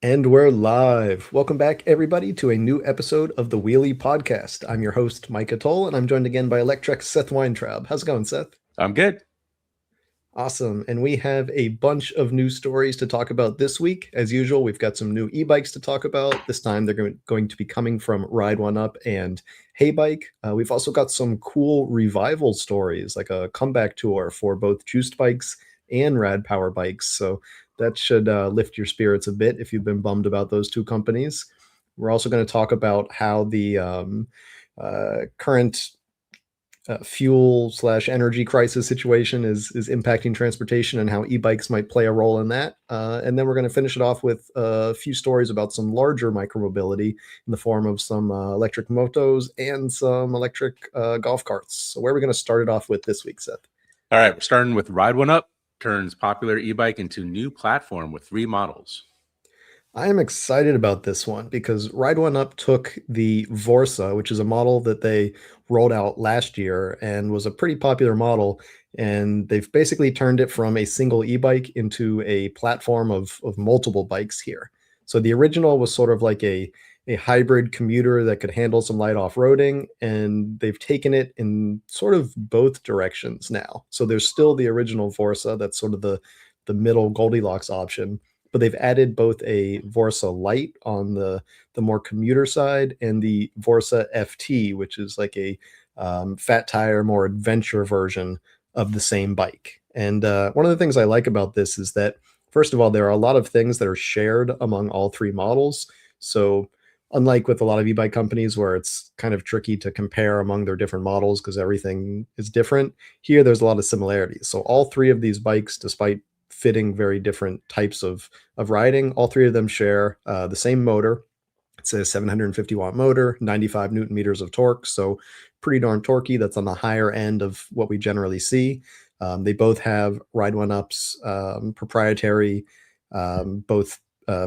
And we're live. Welcome back, everybody, to a new episode of the Wheelie Podcast. I'm your host, Mike Atoll, and I'm joined again by Electrek's Seth Weintraub. How's it going, Seth? I'm good. Awesome. And we have a bunch of new stories to talk about this week. As usual, we've got some new e-bikes to talk about. This time they're going to be coming from Ride1Up and HeyBike. We've also got some cool revival stories, like a comeback tour for both Juiced Bikes and Rad Power Bikes. So that should lift your spirits a bit if you've been bummed about those two companies. We're also going to talk about how the current fuel slash energy crisis situation is impacting transportation and how e-bikes might play a role in that. And then we're going to finish it off with a few stories about some larger micromobility in the form of some electric motos and some electric golf carts. So where are we going to start it off with this week, Seth? All right, we're starting with Ride1Up turns popular e-bike into new platform with 3 models. I am excited about this one because Ride1Up took the Vorsa, which is a model that they rolled out last year and was a pretty popular model. And they've basically turned it from a single e-bike into a platform of multiple bikes here. So the original was sort of like a hybrid commuter that could handle some light off-roading, and they've taken it in sort of both directions now. So there's still the original Vorsa, that's sort of the middle Goldilocks option, but they've added both a Vorsa Lite on the more commuter side and the Vorsa FT, which is like a fat tire, more adventure version of the same bike. And one of the things I like about this is that, first of all, there are a lot of things that are shared among all three models. So unlike with a lot of e-bike companies where it's kind of tricky to compare among their different models because everything is different, here there's a lot of similarities. So all three of these bikes, despite fitting very different types of riding, all three of them share the same motor. It's a 750 watt motor, 95 newton meters of torque, so pretty darn torquey. That's on the higher end of what we generally see. They both have Ride1Up's proprietary both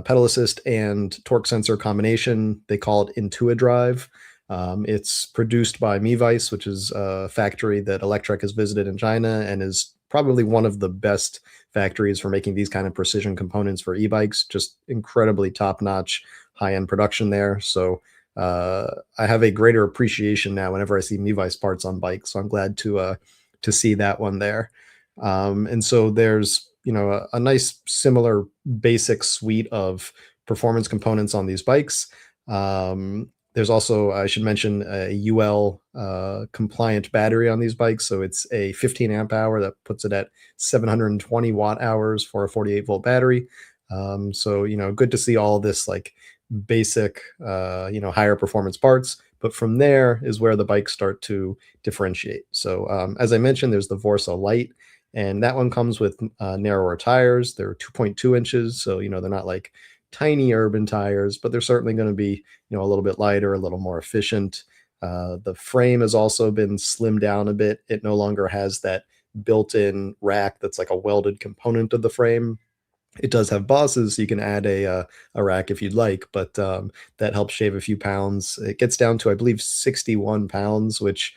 pedal assist and torque sensor combination. They call it IntuiDrive. It's produced by Mevice, which is a factory that Electrek has visited in China and is probably one of the best factories for making these kind of precision components for e-bikes. Just incredibly top-notch, high-end production there. So I have a greater appreciation now whenever I see Mevice parts on bikes. So I'm glad to see that one there. And so there's a nice similar basic suite of performance components on these bikes. There's also, I should mention, a UL compliant battery on these bikes. So it's a 15 amp hour that puts it at 720 watt hours for a 48 volt battery. So, good to see all this like basic, higher performance parts. But from there is where the bikes start to differentiate. So as I mentioned, there's the Vorsa Lite, and that one comes with narrower tires. They're 2.2 inches. So, they're not like tiny urban tires, but they're certainly going to be, a little bit lighter, a little more efficient. The frame has also been slimmed down a bit. It no longer has that built-in rack that's like a welded component of the frame. It does have bosses, so you can add a rack if you'd like, but that helps shave a few pounds. It gets down to, I believe, 61 pounds, which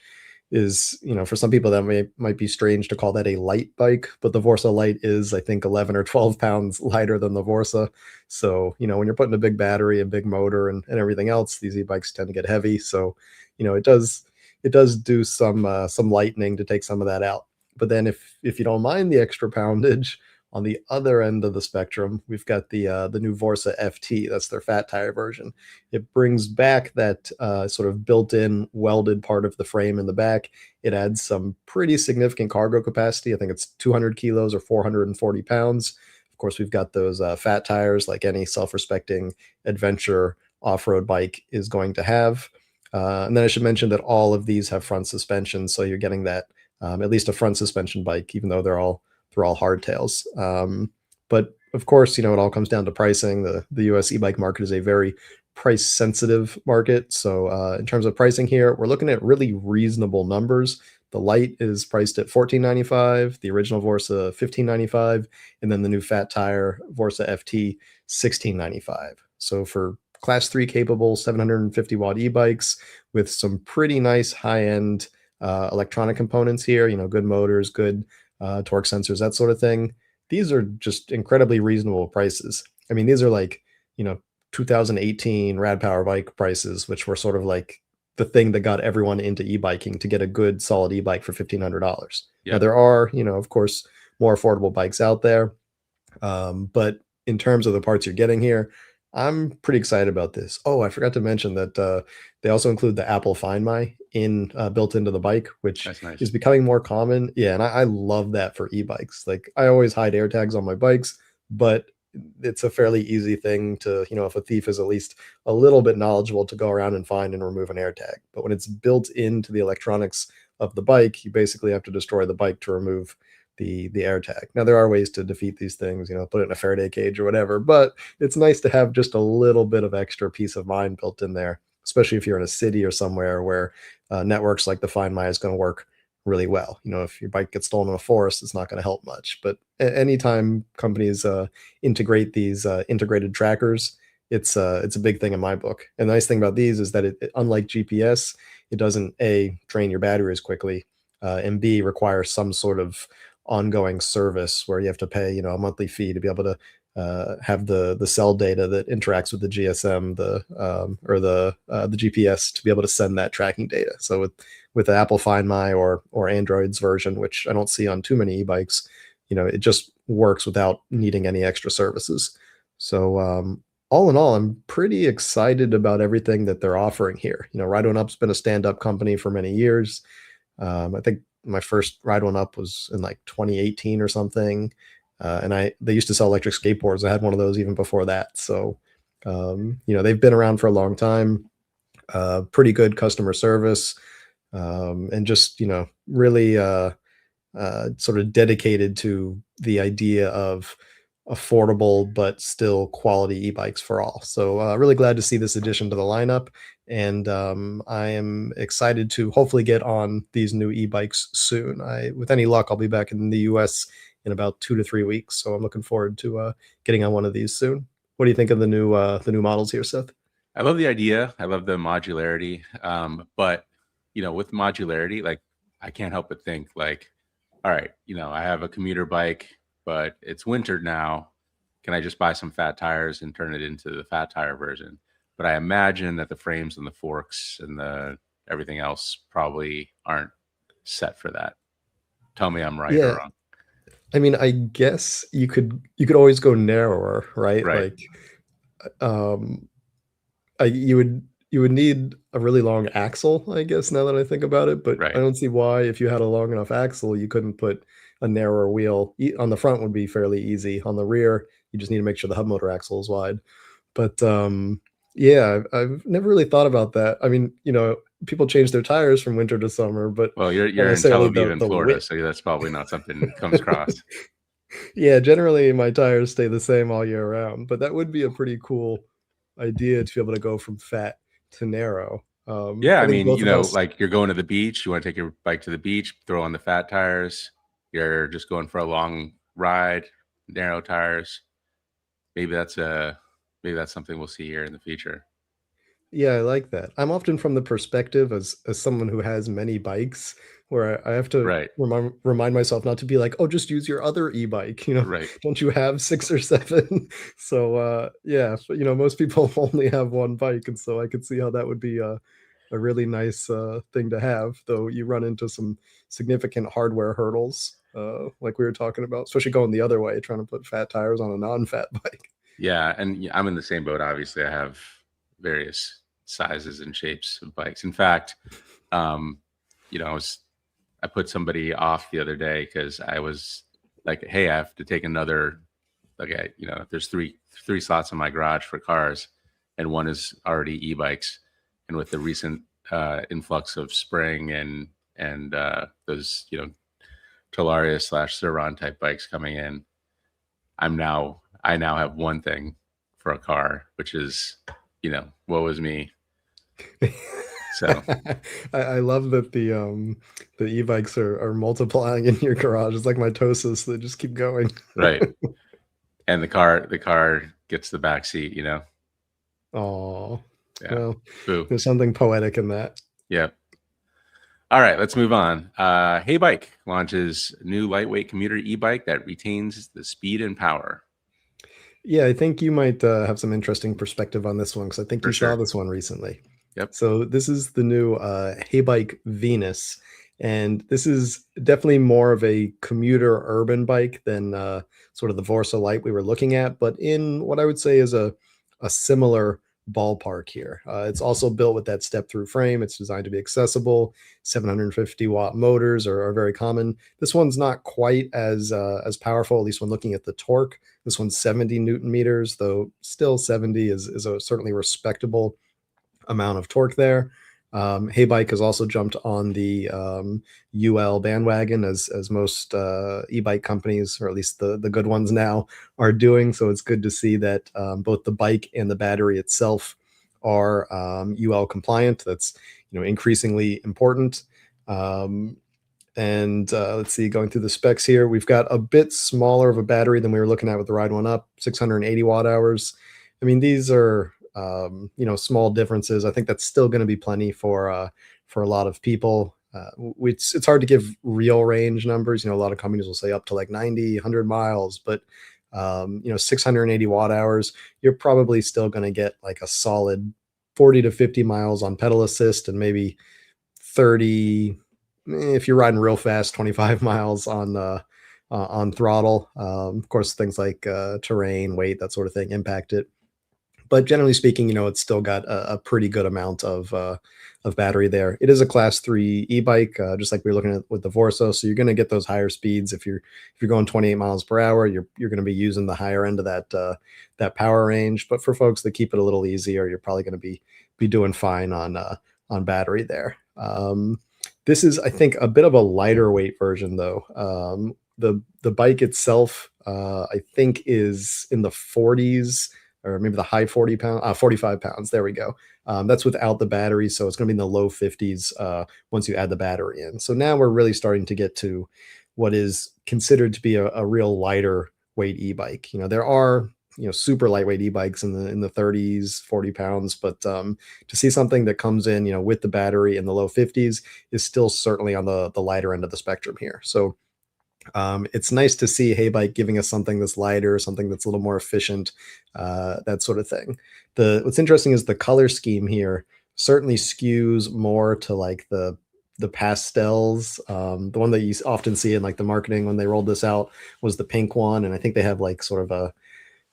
is, for some people that might be strange to call that a light bike, but the Vorsa Lite is, I think, 11 or 12 pounds lighter than the Vorsa. So, when you're putting a big battery, a big motor, and everything else, these e-bikes tend to get heavy. So, it does do some lightening to take some of that out. But then if you don't mind the extra poundage, on the other end of the spectrum, we've got the new Vorsa FT. That's their fat tire version. It brings back that sort of built-in welded part of the frame in the back. It adds some pretty significant cargo capacity. I think it's 200 kilos or 440 pounds. Of course, we've got those fat tires like any self-respecting adventure off-road bike is going to have. And then I should mention that all of these have front suspension, so you're getting that at least a front suspension bike, even though they're all hardtails. But of course, it all comes down to pricing. The US e-bike market is a very price sensitive market. So in terms of pricing here, we're looking at really reasonable numbers. The Lite is priced at $14.95, the original Vorsa $15.95, and then the new fat tire Vorsa FT $16.95. So for class 3 capable 750 watt e-bikes with some pretty nice high end electronic components here, good motors, good torque sensors, that sort of thing. These are just incredibly reasonable prices. I mean, these are like 2018 Rad Power Bike prices, which were sort of like the thing that got everyone into e-biking to get a good solid e-bike for $1,500. Now Yep. there are, of course, more affordable bikes out there, but in terms of the parts you're getting here, I'm pretty excited about this. Oh, I forgot to mention that they also include the Apple Find My in built into the bike, which That's nice. is becoming more common. Yeah, and I love that for e-bikes. Like I always hide AirTags on my bikes, but it's a fairly easy thing to, if a thief is at least a little bit knowledgeable, to go around and find and remove an AirTag. But when it's built into the electronics of the bike, you basically have to destroy the bike to remove the AirTag. Now there are ways to defeat these things, put it in a Faraday cage or whatever, but it's nice to have just a little bit of extra peace of mind built in there, especially if you're in a city or somewhere where networks like the Find My is going to work really well. If your bike gets stolen in a forest, it's not going to help much. But anytime companies integrate these integrated trackers, it's a big thing in my book. And the nice thing about these is that unlike GPS, it doesn't A, drain your battery as quickly, and B, require some sort of ongoing service where you have to pay, a monthly fee to be able to have the cell data that interacts with the GSM, the GPS, to be able to send that tracking data. So with the Apple Find My or Android's version, which I don't see on too many e-bikes, it just works without needing any extra services. So all in all, I'm pretty excited about everything that they're offering here. Ride1Up's been a stand-up company for many years. I think my first Ride1Up was in like 2018 or something. And they used to sell electric skateboards. I had one of those even before that. So, they've been around for a long time, pretty good customer service, and just, really sort of dedicated to the idea of affordable but still quality e-bikes for all. So really glad to see this addition to the lineup, and I am excited to hopefully get on these new e-bikes soon. With any luck, I'll be back in the U.S. in about 2 to 3 weeks, so I'm looking forward to getting on one of these soon. What do you think of the new models here, Seth? I love the idea. I love the modularity. But with modularity, like I can't help but think like, all right, I have a commuter bike, but it's winter now. Can I just buy some fat tires and turn it into the fat tire version? But I imagine that the frames and the forks and the everything else probably aren't set for that. Tell me I'm right or Yeah, wrong. I mean, I guess you could always go narrower, right? Right, Like, um, you would need a really long axle, I guess, now that I think about it, but I right. don't see why, if you had a long enough axle, you couldn't put a narrower wheel. On the front would be fairly easy. On the rear, you just need to make sure the hub motor axle is wide. But yeah, I've never really thought about that. I mean, people change their tires from winter to summer, but Well, not you're in Tel necessarily Aviv in the Florida, width. so that's probably not something that comes across. Yeah, generally my tires stay the same all year round, but that would be a pretty cool idea to be able to go from fat to narrow. Yeah, I I think mean, both of us. like you're going to the beach, you want to take your bike to the beach, throw on the fat tires. You're just going for a long ride, narrow tires. Maybe that's a maybe that's something we'll see here in the future. Yeah, I like that. I'm often from the perspective as someone who has many bikes, where I have to Right, remind myself not to be like, "Oh, just use your other e-bike," right. "Don't you have 6 or 7?" So, yeah, but, most people only have 1 bike, and so I could see how that would be a really nice, thing to have, though you run into some significant hardware hurdles, like we were talking about, especially going the other way, trying to put fat tires on a non-fat bike. Yeah, and I'm in the same boat. Obviously, I have various sizes and shapes of bikes. In fact, um, I put somebody off the other day because I was like, "Hey, I have to take another." Okay, there's three slots in my garage for cars, and one is already e-bikes. And with the recent influx of spring and those Talaria slash Suron type bikes coming in, I now have one thing for a car, which is woe is me. So I love that the e-bikes are multiplying in your garage. It's like mitosis, they just keep going. right, and the car gets the back seat. Oh, Yeah, well, boo. there's something poetic in that. Yeah. All right, let's move on. HeyBike launches new lightweight commuter e-bike that retains the speed and power. Yeah, I think you might have some interesting perspective on this one because I think For you saw sure. this one recently. Yep. So this is the new HeyBike Venus, and this is definitely more of a commuter urban bike than sort of the Vorsa Lite we were looking at, but in what I would say is a similar ballpark here. It's also built with that step-through frame. It's designed to be accessible. 750-watt motors are very common. This one's not quite as powerful, at least when looking at the torque. This one's 70 Newton meters, though still 70 is a certainly respectable amount of torque there. HeyBike has also jumped on the UL bandwagon, as most e-bike companies, or at least the good ones now, are doing. So it's good to see that both the bike and the battery itself are UL compliant. That's increasingly important. Um, and let's see, going through the specs here, we've got a bit smaller of a battery than we were looking at with the Ride1Up, 680 watt hours. I mean, these are small differences. I think that's still going to be plenty for a lot of people. It's hard to give real range numbers. A lot of companies will say up to like 90, 100 miles, but 680 watt hours, you're probably still going to get like a solid 40 to 50 miles on pedal assist and maybe 30, if you're riding real fast, 25 miles on throttle. Of course, things like terrain, weight, that sort of thing impact it. But generally speaking, it's still got a pretty good amount of battery there. It is a class 3 e-bike, just like we were looking at with the Vorso. So you're going to get those higher speeds. If you're going 28 miles per hour, you're going to be using the higher end of that power range. But for folks that keep it a little easier, you're probably going to be doing fine on battery there. This is, I think, a bit of a lighter weight version, though. The bike itself, I think, is in the 40s, or maybe the high 45 pounds. There we go. That's without the battery, so it's going to be in the low 50s once you add the battery in. So now we're really starting to get to what is considered to be a real lighter weight e-bike. There are super lightweight e-bikes in the 30s, 40 pounds, but to see something that comes in with the battery in the low 50s is still certainly on the lighter end of the spectrum here. So it's nice to see HeyBike giving us something that's lighter, something that's a little more efficient, that sort of thing. What's interesting is the color scheme here certainly skews more to like the pastels. The one that you often see in like the marketing when they rolled this out was the pink one, and I think they have like sort of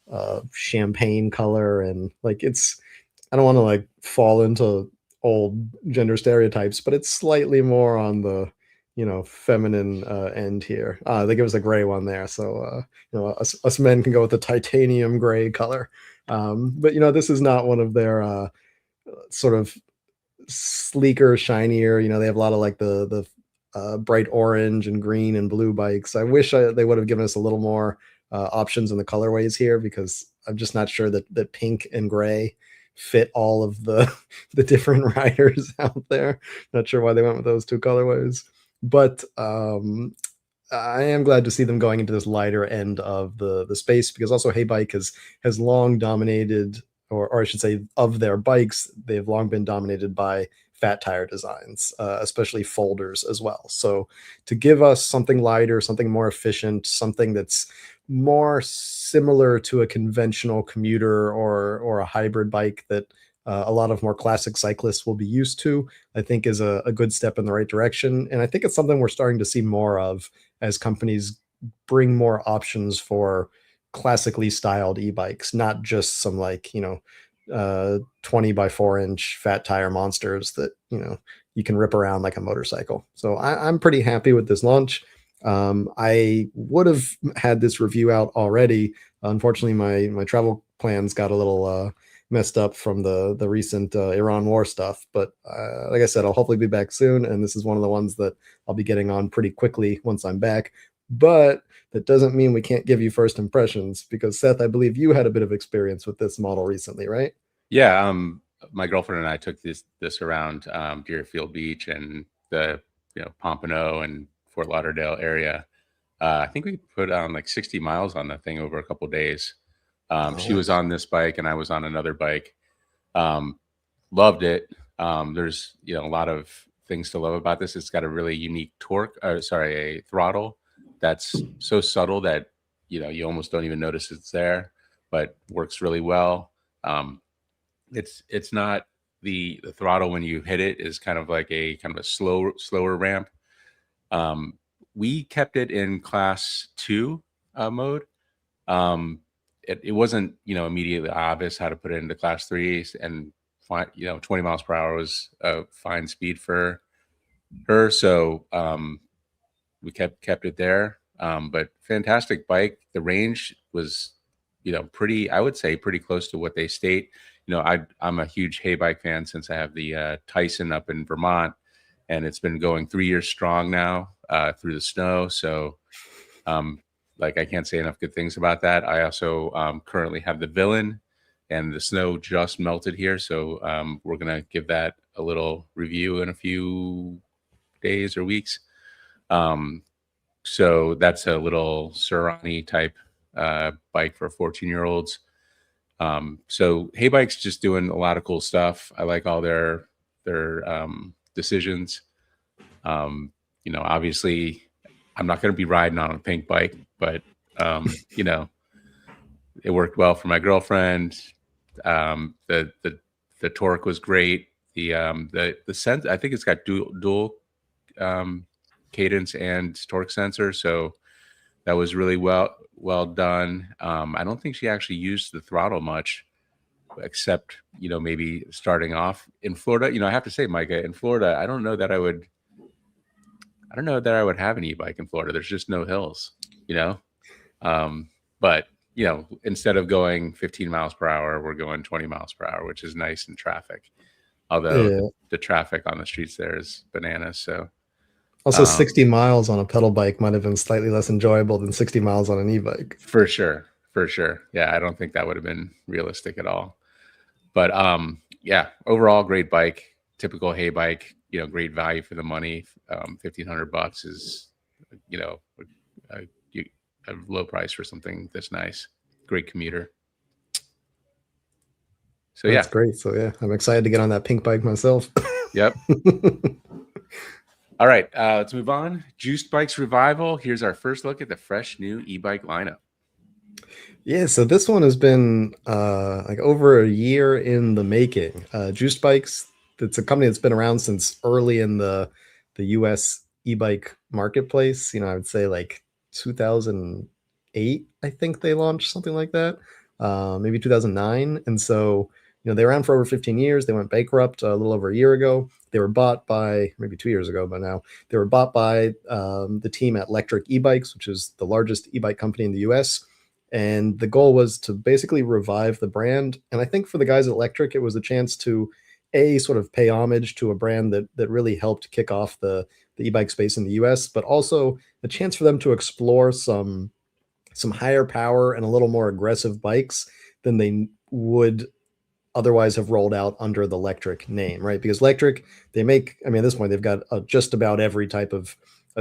a champagne color, and like I don't want to like fall into old gender stereotypes, but it's slightly more on the feminine end here. They give us a gray one there, so us men can go with the titanium gray color. But this is not one of their sort of sleeker, shinier. They have a lot of like the bright orange and green and blue bikes. I wish they would have given us a little more options in the colorways here, because I'm just not sure that pink and gray fit all of the the different riders out there. Not sure why they went with those two colorways, but I am glad to see them going into this lighter end of the space, because also HeyBike has long dominated, or I should say, of their bikes, they've long been dominated by fat tire designs, especially folders as well. So to give us something lighter, something more efficient, something that's more similar to a conventional commuter or a hybrid bike that a lot of more classic cyclists will be used to, I think is a good step in the right direction. And I think it's something we're starting to see more of as companies bring more options for classically styled e-bikes, not just some like 20 by 4 inch fat tire monsters that you can rip around like a motorcycle. So I'm pretty happy with this launch. I would have had this review out already. Unfortunately, my travel plans got a little messed up from the recent Iran war stuff. But like I said, I'll hopefully be back soon, and this is one of the ones that I'll be getting on pretty quickly once I'm back. But that doesn't mean we can't give you first impressions, because Seth, I believe you had a bit of experience with this model recently, right? Yeah. My girlfriend and I took this around Deerfield Beach and the Pompano and Fort Lauderdale area. I think we put on like 60 miles on the thing over a couple days. She Oh, was on this bike and I was on another bike. Um, Loved it. There's a lot of things to love about this. It's got a really unique a throttle that's so subtle that you almost don't even notice it's there. but works really well. It's not the throttle when you hit it is kind of like a kind of a slower ramp. Um, we kept it in class 2 mode. It wasn't, immediately obvious how to put it into class 3, and 20 miles per hour was a fine speed for her. So we kept it there. But fantastic bike. The range was, pretty, I would say pretty close to what they state. I'm a huge HeyBike fan since I have the Tyson up in Vermont, and it's been going 3 years strong now through the snow. So like, I can't say enough good things about that. I also currently have the Villain, and the snow just melted here. So we're going to give that a little review in a few days or weeks. So that's a little Surani type bike for 14-year-olds. So HeyBike's just doing a lot of cool stuff. I like all their decisions. Obviously I'm not going to be riding on a pink bike, but it worked well for my girlfriend. The torque was great. The sense, I think it's got dual cadence and torque sensor, so that was really well done. I don't think she actually used the throttle much, except maybe starting off in Florida. I have to say, Micah, in Florida, I don't know that I would have an e-bike in Florida. There's just no hills, but instead of going 15 miles per hour, we're going 20 miles per hour, which is nice in traffic. Although the traffic on the streets there is bananas. So also 60 miles on a pedal bike might have been slightly less enjoyable than 60 miles on an e-bike. For sure. Yeah, I don't think that would have been realistic at all. But yeah, overall great bike, typical HeyBike, great value for the money. $1,500 is, a low price for something that's nice. Great commuter. So that's great. So yeah, I'm excited to get on that pink bike myself. Yep. All right, let's move on. Juiced Bikes Revival. Here's our first look at the fresh new e-bike lineup. Yeah, so this one has been like over a year in the making. Juiced Bikes, it's a company that's been around since early in the US e-bike marketplace. I would say like 2008, I think they launched, something like that. Maybe 2009. And so, they were around for over 15 years. They went bankrupt a little over a year ago. They were bought by, maybe 2 years ago, but now they were bought by the team at Electrek e-bikes, which is the largest e-bike company in the US. And the goal was to basically revive the brand. And I think for the guys at Electrek, it was a chance to sort of pay homage to a brand that really helped kick off the e-bike space in the US, but also a chance for them to explore some higher power and a little more aggressive bikes than they would otherwise have rolled out under the Electrek name, right? Because Electrek, they make, at this point, they've got just about every type of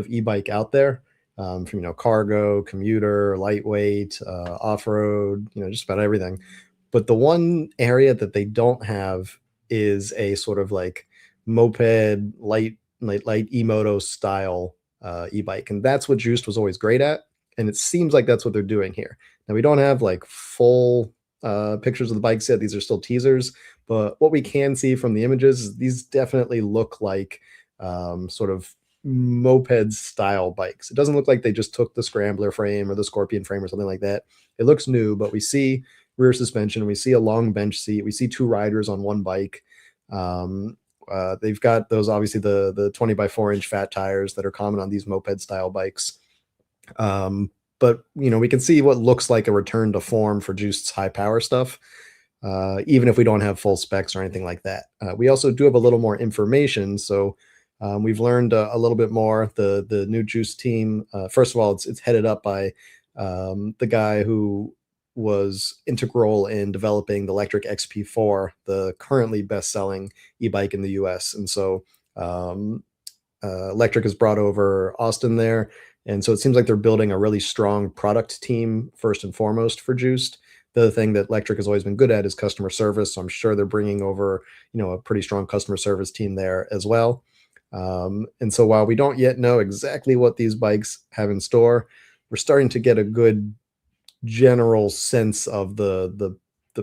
e-bike out there. From cargo, commuter, lightweight, off-road, just about everything. But the one area that they don't have is a sort of like moped, light e-moto style e-bike, and that's what Juiced was always great at, and it seems like that's what they're doing here. Now we don't have like full pictures of the bikes yet; these are still teasers. But what we can see from the images is these definitely look like sort of moped style bikes. It doesn't look like they just took the Scrambler frame or the Scorpion frame or something like that. It looks new, but we see rear suspension, we see a long bench seat, we see two riders on one bike. They've got those, obviously the 20 by 4 inch fat tires that are common on these moped style bikes. But we can see what looks like a return to form for Juiced's high power stuff. Even if we don't have full specs or anything like that. We also do have a little more information. So we've learned a little bit more. The new Juice team, first of all, it's headed up by the guy who was integral in developing the Electrek XP4, the currently best-selling e-bike in the US. And so Electrek has brought over Austin there. And so it seems like they're building a really strong product team, first and foremost, for Juiced. The other thing that Electrek has always been good at is customer service. So I'm sure they're bringing over, a pretty strong customer service team there as well. And so while we don't yet know exactly what these bikes have in store, we're starting to get a good general sense of the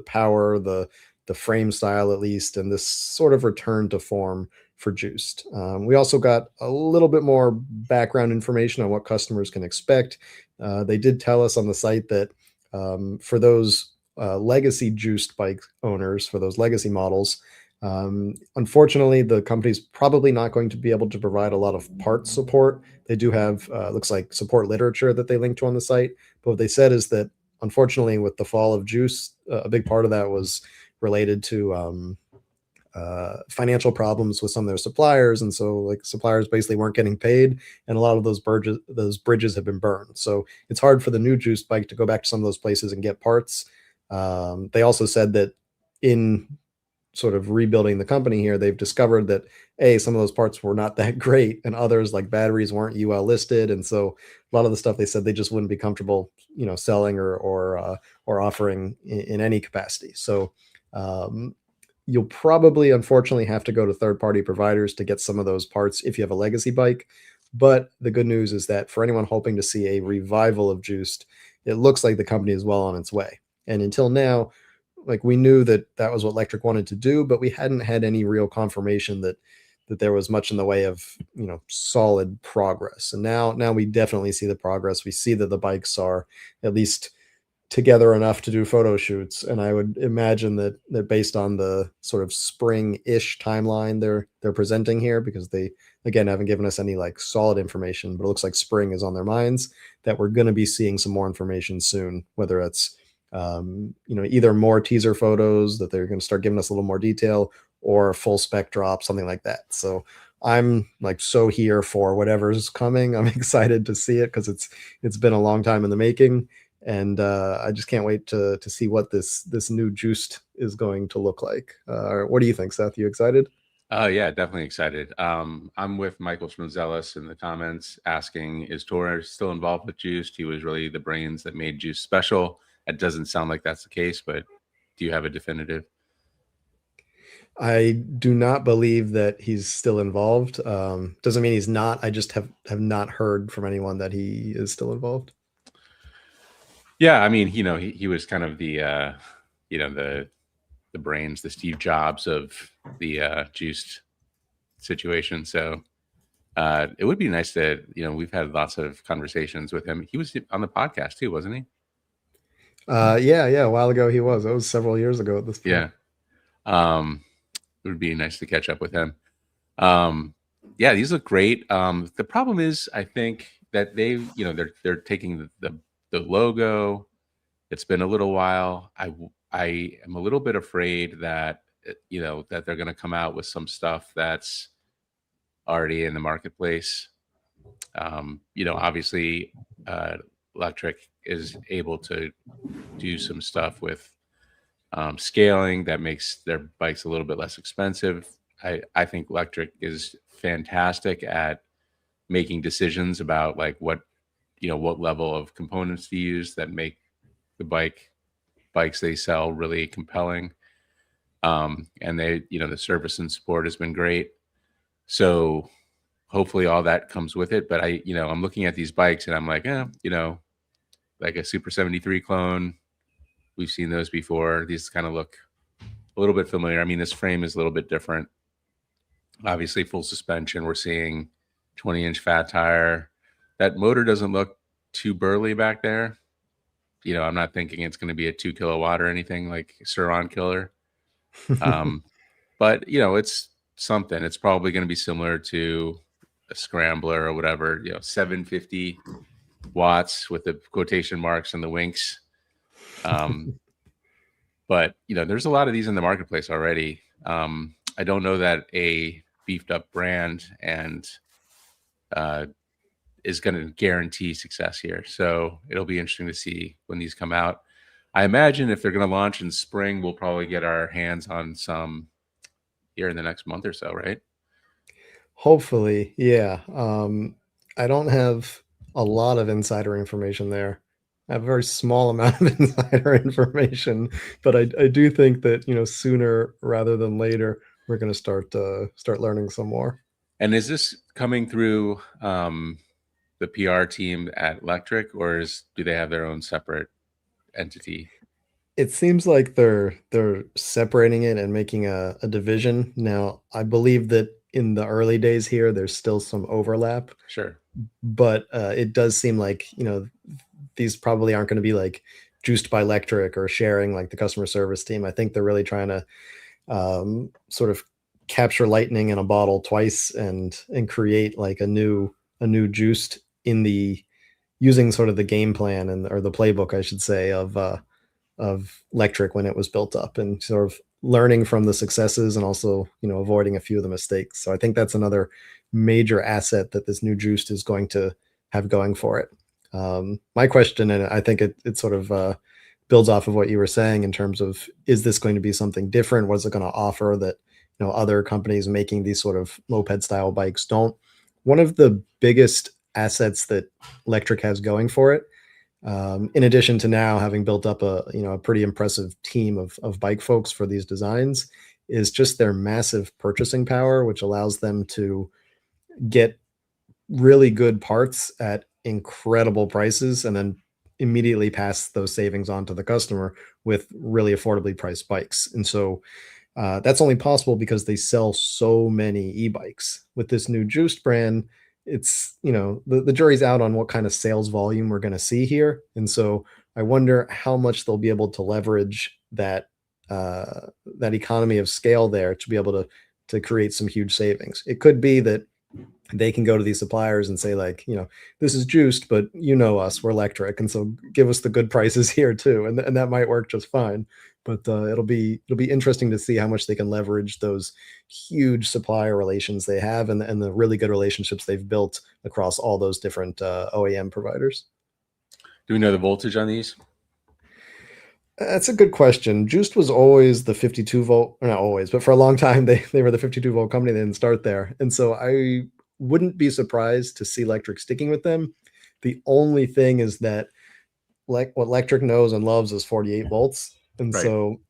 power, the frame style at least, and this sort of return to form for Juiced. We also got a little bit more background information on what customers can expect. They did tell us on the site that for those legacy Juiced bike owners, for those legacy models, unfortunately, the company's probably not going to be able to provide a lot of parts support. They do have, looks like, support literature that they link to on the site. But what they said is that, unfortunately, with the fall of Juice, a big part of that was related to financial problems with some of their suppliers, and so like suppliers basically weren't getting paid, and a lot of those bridges have been burned. So it's hard for the new Juice bike to go back to some of those places and get parts. They also said that in sort of rebuilding the company here, they've discovered that some of those parts were not that great, and others like batteries weren't UL listed, and so a lot of the stuff they said they just wouldn't be comfortable, selling or offering in any capacity. So um, you'll probably, unfortunately, have to go to third party providers to get some of those parts if you have a legacy bike. But the good news is that for anyone hoping to see a revival of Juiced, it looks like the company is well on its way. And until now, like, we knew that that was what Electrek wanted to do, but we hadn't had any real confirmation that there was much in the way of solid progress. And now we definitely see the progress. We see that the bikes are at least together enough to do photo shoots, and I would imagine that based on the sort of spring-ish timeline they're presenting here, because they again haven't given us any like solid information, but it looks like spring is on their minds, that we're going to be seeing some more information soon, whether it's either more teaser photos that they're going to start giving us a little more detail, or full spec drop, something like that. So I'm like so here for whatever's coming. I'm excited to see it because it's been a long time in the making, and I just can't wait to see what this new Juiced is going to look like. What do you think, Seth? You excited? Oh yeah, definitely excited. I'm with Michael Schmozelis in the comments asking, is Tor still involved with Juiced? He was really the brains that made Juice special. It doesn't sound like that's the case, but do you have a definitive? I do not believe that he's still involved. Doesn't mean he's not. I just have not heard from anyone that he is still involved. Yeah, I mean, he was kind of the brains, the Steve Jobs of the Juiced situation. So it would be nice to, we've had lots of conversations with him. He was on the podcast too, wasn't he? Yeah, a while ago he was. That was several years ago at this point. Yeah. It would be nice to catch up with him. Yeah, these look great. The problem is, I think that they're taking the logo. It's been a little while. I am a little bit afraid that that they're going to come out with some stuff that's already in the marketplace. Obviously, Electrek is able to do some stuff with scaling that makes their bikes a little bit less expensive. I think Electrek is fantastic at making decisions about like what level of components to use that make the bikes they sell really compelling. And the service and support has been great. So hopefully all that comes with it. But I'm looking at these bikes and I'm like, like a Super 73 clone. We've seen those before. These kind of look a little bit familiar. I mean, this frame is a little bit different. Obviously, full suspension. We're seeing 20-inch fat tire. That motor doesn't look too burly back there. I'm not thinking it's going to be a 2 kilowatt or anything like Suron Killer. But it's something. It's probably going to be similar to a Scrambler or whatever. 750 watts with the quotation marks and the winks. But there's a lot of these in the marketplace already. I don't know that a beefed up brand and is going to guarantee success here. So it'll be interesting to see when these come out. I imagine if they're going to launch in spring, we'll probably get our hands on some here in the next month or so, right? Hopefully, yeah. I don't have a lot of insider information there. I have a very small amount of insider information, but I do think that sooner rather than later we're going to start learning some more. And is this coming through the PR team at Electrek, or do they have their own separate? entity. It seems like they're separating it and making a division. Now, I believe that in the early days here, there's still some overlap, Sure. but it does seem like, these probably aren't going to be like juiced by Electrek or sharing like the customer service team. I think they're really trying to sort of capture lightning in a bottle twice and create like a new juiced in the using sort of the game plan and or the playbook, I should say, of Electrek when it was built up, and sort of learning from the successes and also avoiding a few of the mistakes. So I think that's another major asset that this new juiced is going to have going for it. My question, and I think it sort of builds off of what you were saying in terms of, is this going to be something different? What is it going to offer that other companies making these sort of moped style bikes don't? One of the biggest assets that Electrek has going for it, in addition to now having built up a pretty impressive team of bike folks for these designs, is just their massive purchasing power, which allows them to get really good parts at incredible prices and then immediately pass those savings on to the customer with really affordably priced bikes. And so that's only possible because they sell so many e-bikes. With this new Juiced brand, it's, the jury's out on what kind of sales volume we're going to see here. And so I wonder how much they'll be able to leverage that economy of scale there to be able to create some huge savings. It could be that they can go to these suppliers and say, like, this is juiced, but us, we're Electrek, and so give us the good prices here too, and that might work just fine. But it'll be interesting to see how much they can leverage those huge supplier relations they have, and the really good relationships they've built across all those different OEM providers. Do we know the voltage on these? That's a good question. Juiced was always the 52 volt, or not always, but for a long time they were the 52-volt company. They didn't start there, and so I wouldn't be surprised to see Electrek sticking with them. The only thing is that, like, what Electrek knows and loves is 48 volts, and Right. so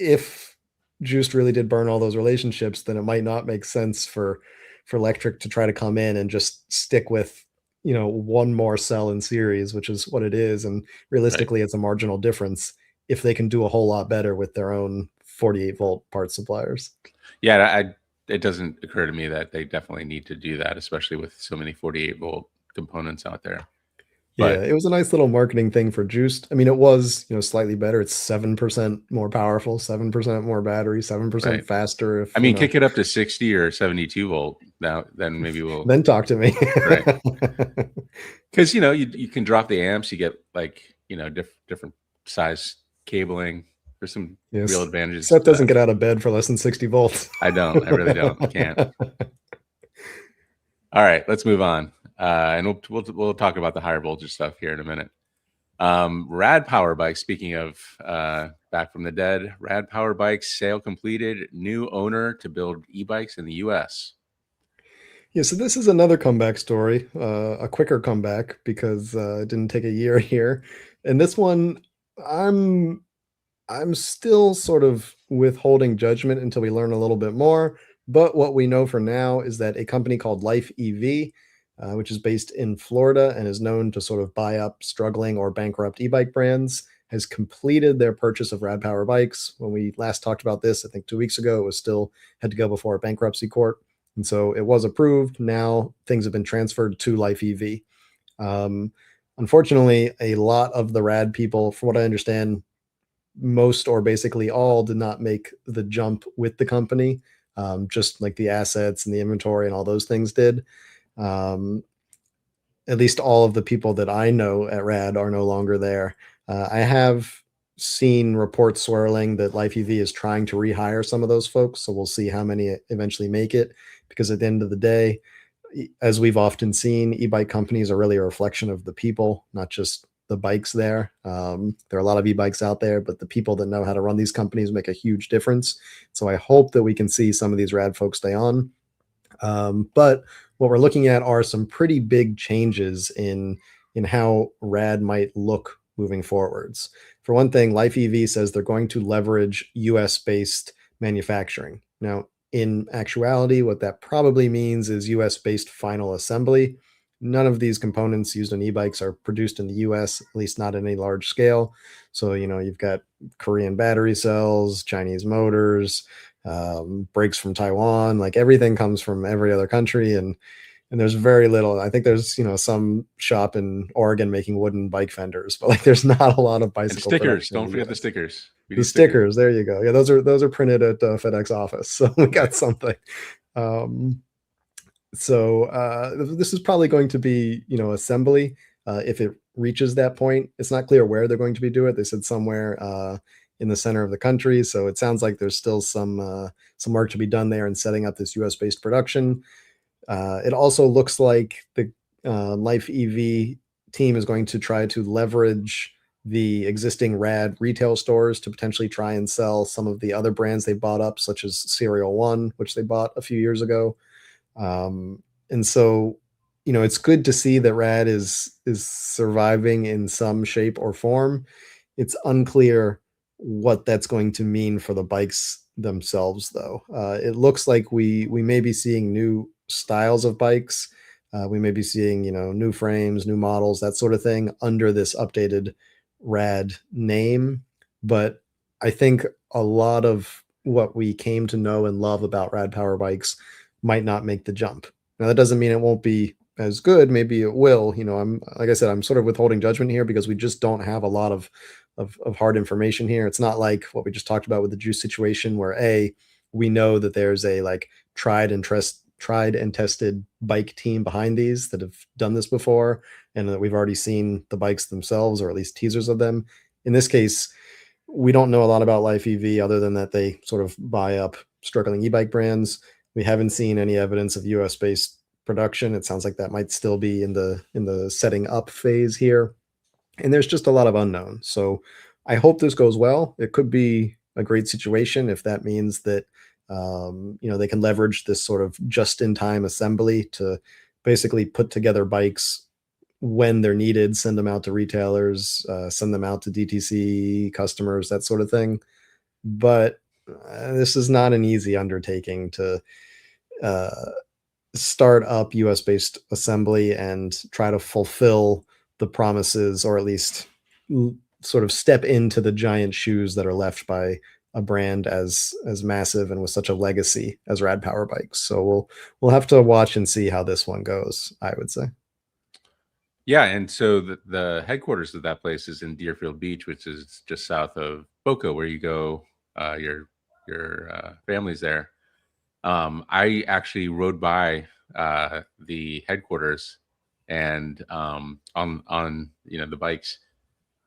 if Juiced really did burn all those relationships, then it might not make sense for Electrek to try to come in and just stick with one more cell in series, which is what it is, and Right. realistically, it's a marginal difference if they can do a whole lot better with their own 48-volt part suppliers. Yeah, it doesn't occur to me that they definitely need to do that, especially with so many 48-volt components out there. Yeah, But it was a nice little marketing thing for Juiced. I mean, it was, slightly better. It's 7% more powerful, 7% more battery, 7% right. faster. I If, mean, kick it up to 60 or 72 volt. Now, then maybe we'll, then talk to me. right. Because, you can drop the amps, you get like, different size cabling. There's some real Yes. advantages to Seth doesn't that. get out of bed for less than 60 volts. I don't. I really don't. I can't. All right, let's move on. And we'll talk about the higher voltage stuff here in a minute. Rad Power Bikes, speaking of back from the dead, Rad Power Bikes sale completed, new owner to build e-bikes in the US. Yeah, so this is another comeback story, a quicker comeback because it didn't take a year here. And this one, I'm I'm still sort of withholding judgment until we learn a little bit more. But what we know for now is that a company called Life EV, which is based in Florida and is known to sort of buy up struggling or bankrupt e-bike brands, has completed their purchase of Rad Power Bikes. When we last talked about this, I think 2 weeks ago, it was still had to go before a bankruptcy court. And so it was approved. Now things have been transferred to Life EV. Um, Unfortunately, a lot of the Rad people, from what I understand, most or basically all did not make the jump with the company, just like the assets and the inventory and all those things did. Um, at least all of the people that I know at Rad are no longer there. I have seen reports swirling that Life EV is trying to rehire some of those folks, so we'll see how many eventually make it. Because at the end of the day, as we've often seen, e-bike companies are really a reflection of the people, not just the bikes there. There are a lot of e-bikes out there, but the people that know how to run these companies make a huge difference. So I hope that we can see some of these Rad folks stay on. But what we're looking at are some pretty big changes in how Rad might look moving forwards. For one thing, Life EV says they're going to leverage US based manufacturing. Now, in actuality, what that probably means is US based final assembly. None of these components used in e-bikes are produced in the US, at least not in any large scale. So, you've got Korean battery cells, Chinese motors, brakes from Taiwan. Like everything comes from every other country, and there's very little. I think there's some shop in Oregon making wooden bike fenders, but like there's not a lot of And bicycle stickers. production in Don't the forget the US. stickers. We The need stickers. stickers, there you go. Yeah, those are printed at FedEx office, so we got something. Um, so this is probably going to be assembly if it reaches that point. It's not clear where they're going to be doing it. They said somewhere in the center of the country, so it sounds like there's still some work to be done there in setting up this US based production. It also looks like the Life EV team is going to try to leverage the existing Rad retail stores to potentially try and sell some of the other brands they bought up, such as Serial One, which they bought a few years ago. And so, it's good to see that Rad is surviving in some shape or form. It's unclear what that's going to mean for the bikes themselves, though. It looks like we may be seeing new styles of bikes. We may be seeing new frames, new models, that sort of thing under this updated Rad name. But I think a lot of what we came to know and love about Rad Power Bikes might not make the jump. Now that doesn't mean it won't be as good. Maybe it will. I'm like I said, I'm sort of withholding judgment here because we just don't have a lot of hard information here. It's not like what we just talked about with the juice situation, where we know that there's a like tried and tested bike team behind these that have done this before, and that we've already seen the bikes themselves, or at least teasers of them. In this case, we don't know a lot about Life EV other than that they sort of buy up struggling e-bike brands. We haven't seen any evidence of US based production. It sounds like that might still be in the setting up phase here. And there's just a lot of unknown. So I hope this goes well. It could be a great situation if that means that they can leverage this sort of just-in-time assembly to basically put together bikes when they're needed, send them out to retailers, send them out to DTC customers, that sort of thing. But this is not an easy undertaking to uh, start up US based assembly and try to fulfill the promises, or at least sort of step into the giant shoes that are left by a brand as massive and with such a legacy as Rad Power Bikes. So we'll have to watch and see how this one goes, I would say. Yeah, and so the headquarters of that place is in Deerfield Beach, which is just south of Boca, where you go. Your family's there. I actually rode by the headquarters, and on the bikes.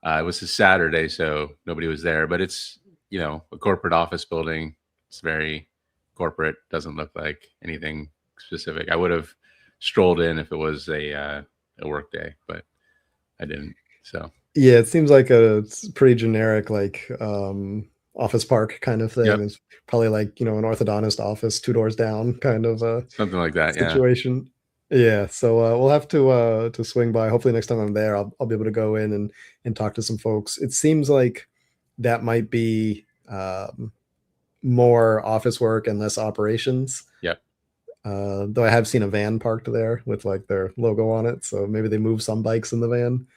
It was a Saturday, so nobody was there. But it's a corporate office building. It's very corporate. Doesn't look like anything specific. I would have strolled in if it was a work day, but I didn't. So Yeah, it seems like it's pretty generic, like office park kind of thing. yep, It's probably like, an orthodontist office 2 doors down kind of something like that. Yeah, situation. Yeah, so we'll have to swing by. Hopefully next time I'm there, I'll be able to go in and talk to some folks. It seems like that might be more office work and less operations. yep. Though I have seen a van parked there with like their logo on it, so maybe they move some bikes in the van.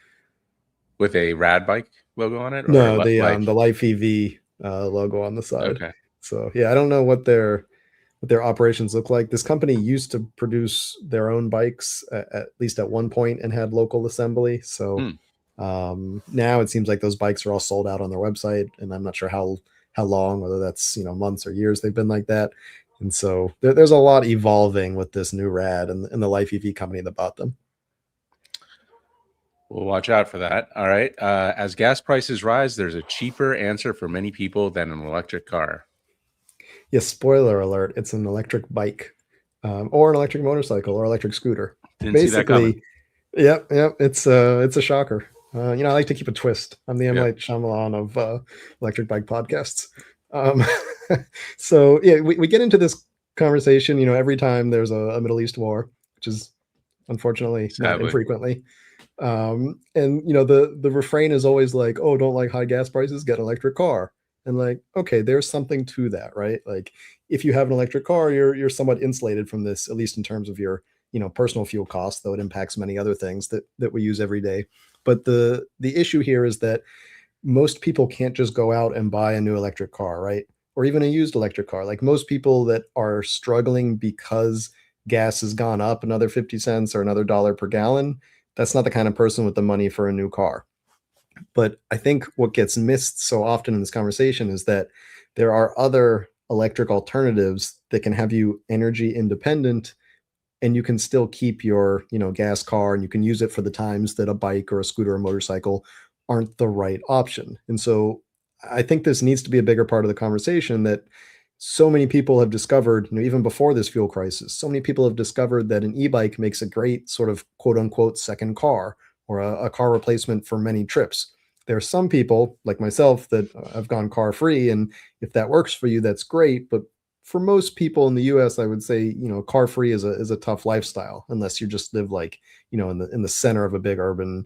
With a Rad bike logo on it, or No, life. the Life EV logo on the side. Okay. So yeah, I don't know what their operations look like. This company used to produce their own bikes at least at one point and had local assembly. So Hmm. now it seems like those bikes are all sold out on their website, and I'm not sure how long, whether that's months or years they've been like that. And so there's a lot evolving with this new Rad and the Life EV company that bought them. We'll watch out for that. All right. As gas prices rise, there's a cheaper answer for many people than an electric car. Yes, spoiler alert, it's an electric bike, or an electric motorcycle or electric scooter. Didn't see that coming. Basically, yep, it's a shocker. I like to keep a twist. I'm the M. Yep. Night Shyamalan of electric bike podcasts. Um, so yeah, we get into this conversation, every time there's a Middle East war, which is unfortunately not Sadly. infrequently. And the refrain is always like, "Oh, don't like high gas prices, get an electric car." And like, okay, there's something to that, right? Like, if you have an electric car, you're somewhat insulated from this, at least in terms of your personal fuel costs, though it impacts many other things that we use every day. But the issue here is that most people can't just go out and buy a new electric car, right? Or even a used electric car. Like most people that are struggling because gas has gone up another 50 cents or another dollar per gallon, that's not the kind of person with the money for a new car. But I think what gets missed so often in this conversation is that there are other electric alternatives that can have you energy independent, and you can still keep your gas car, and you can use it for the times that a bike or a scooter or motorcycle aren't the right option. And so I think this needs to be a bigger part of the conversation, that so many people have discovered, even before this fuel crisis, so many people have discovered that an e-bike makes a great sort of quote unquote second car, or a car replacement for many trips. There are some people like myself that have gone car free, and if that works for you, that's great. But for most people in the US, I would say, car free is a tough lifestyle unless you just live like, in the center of a big urban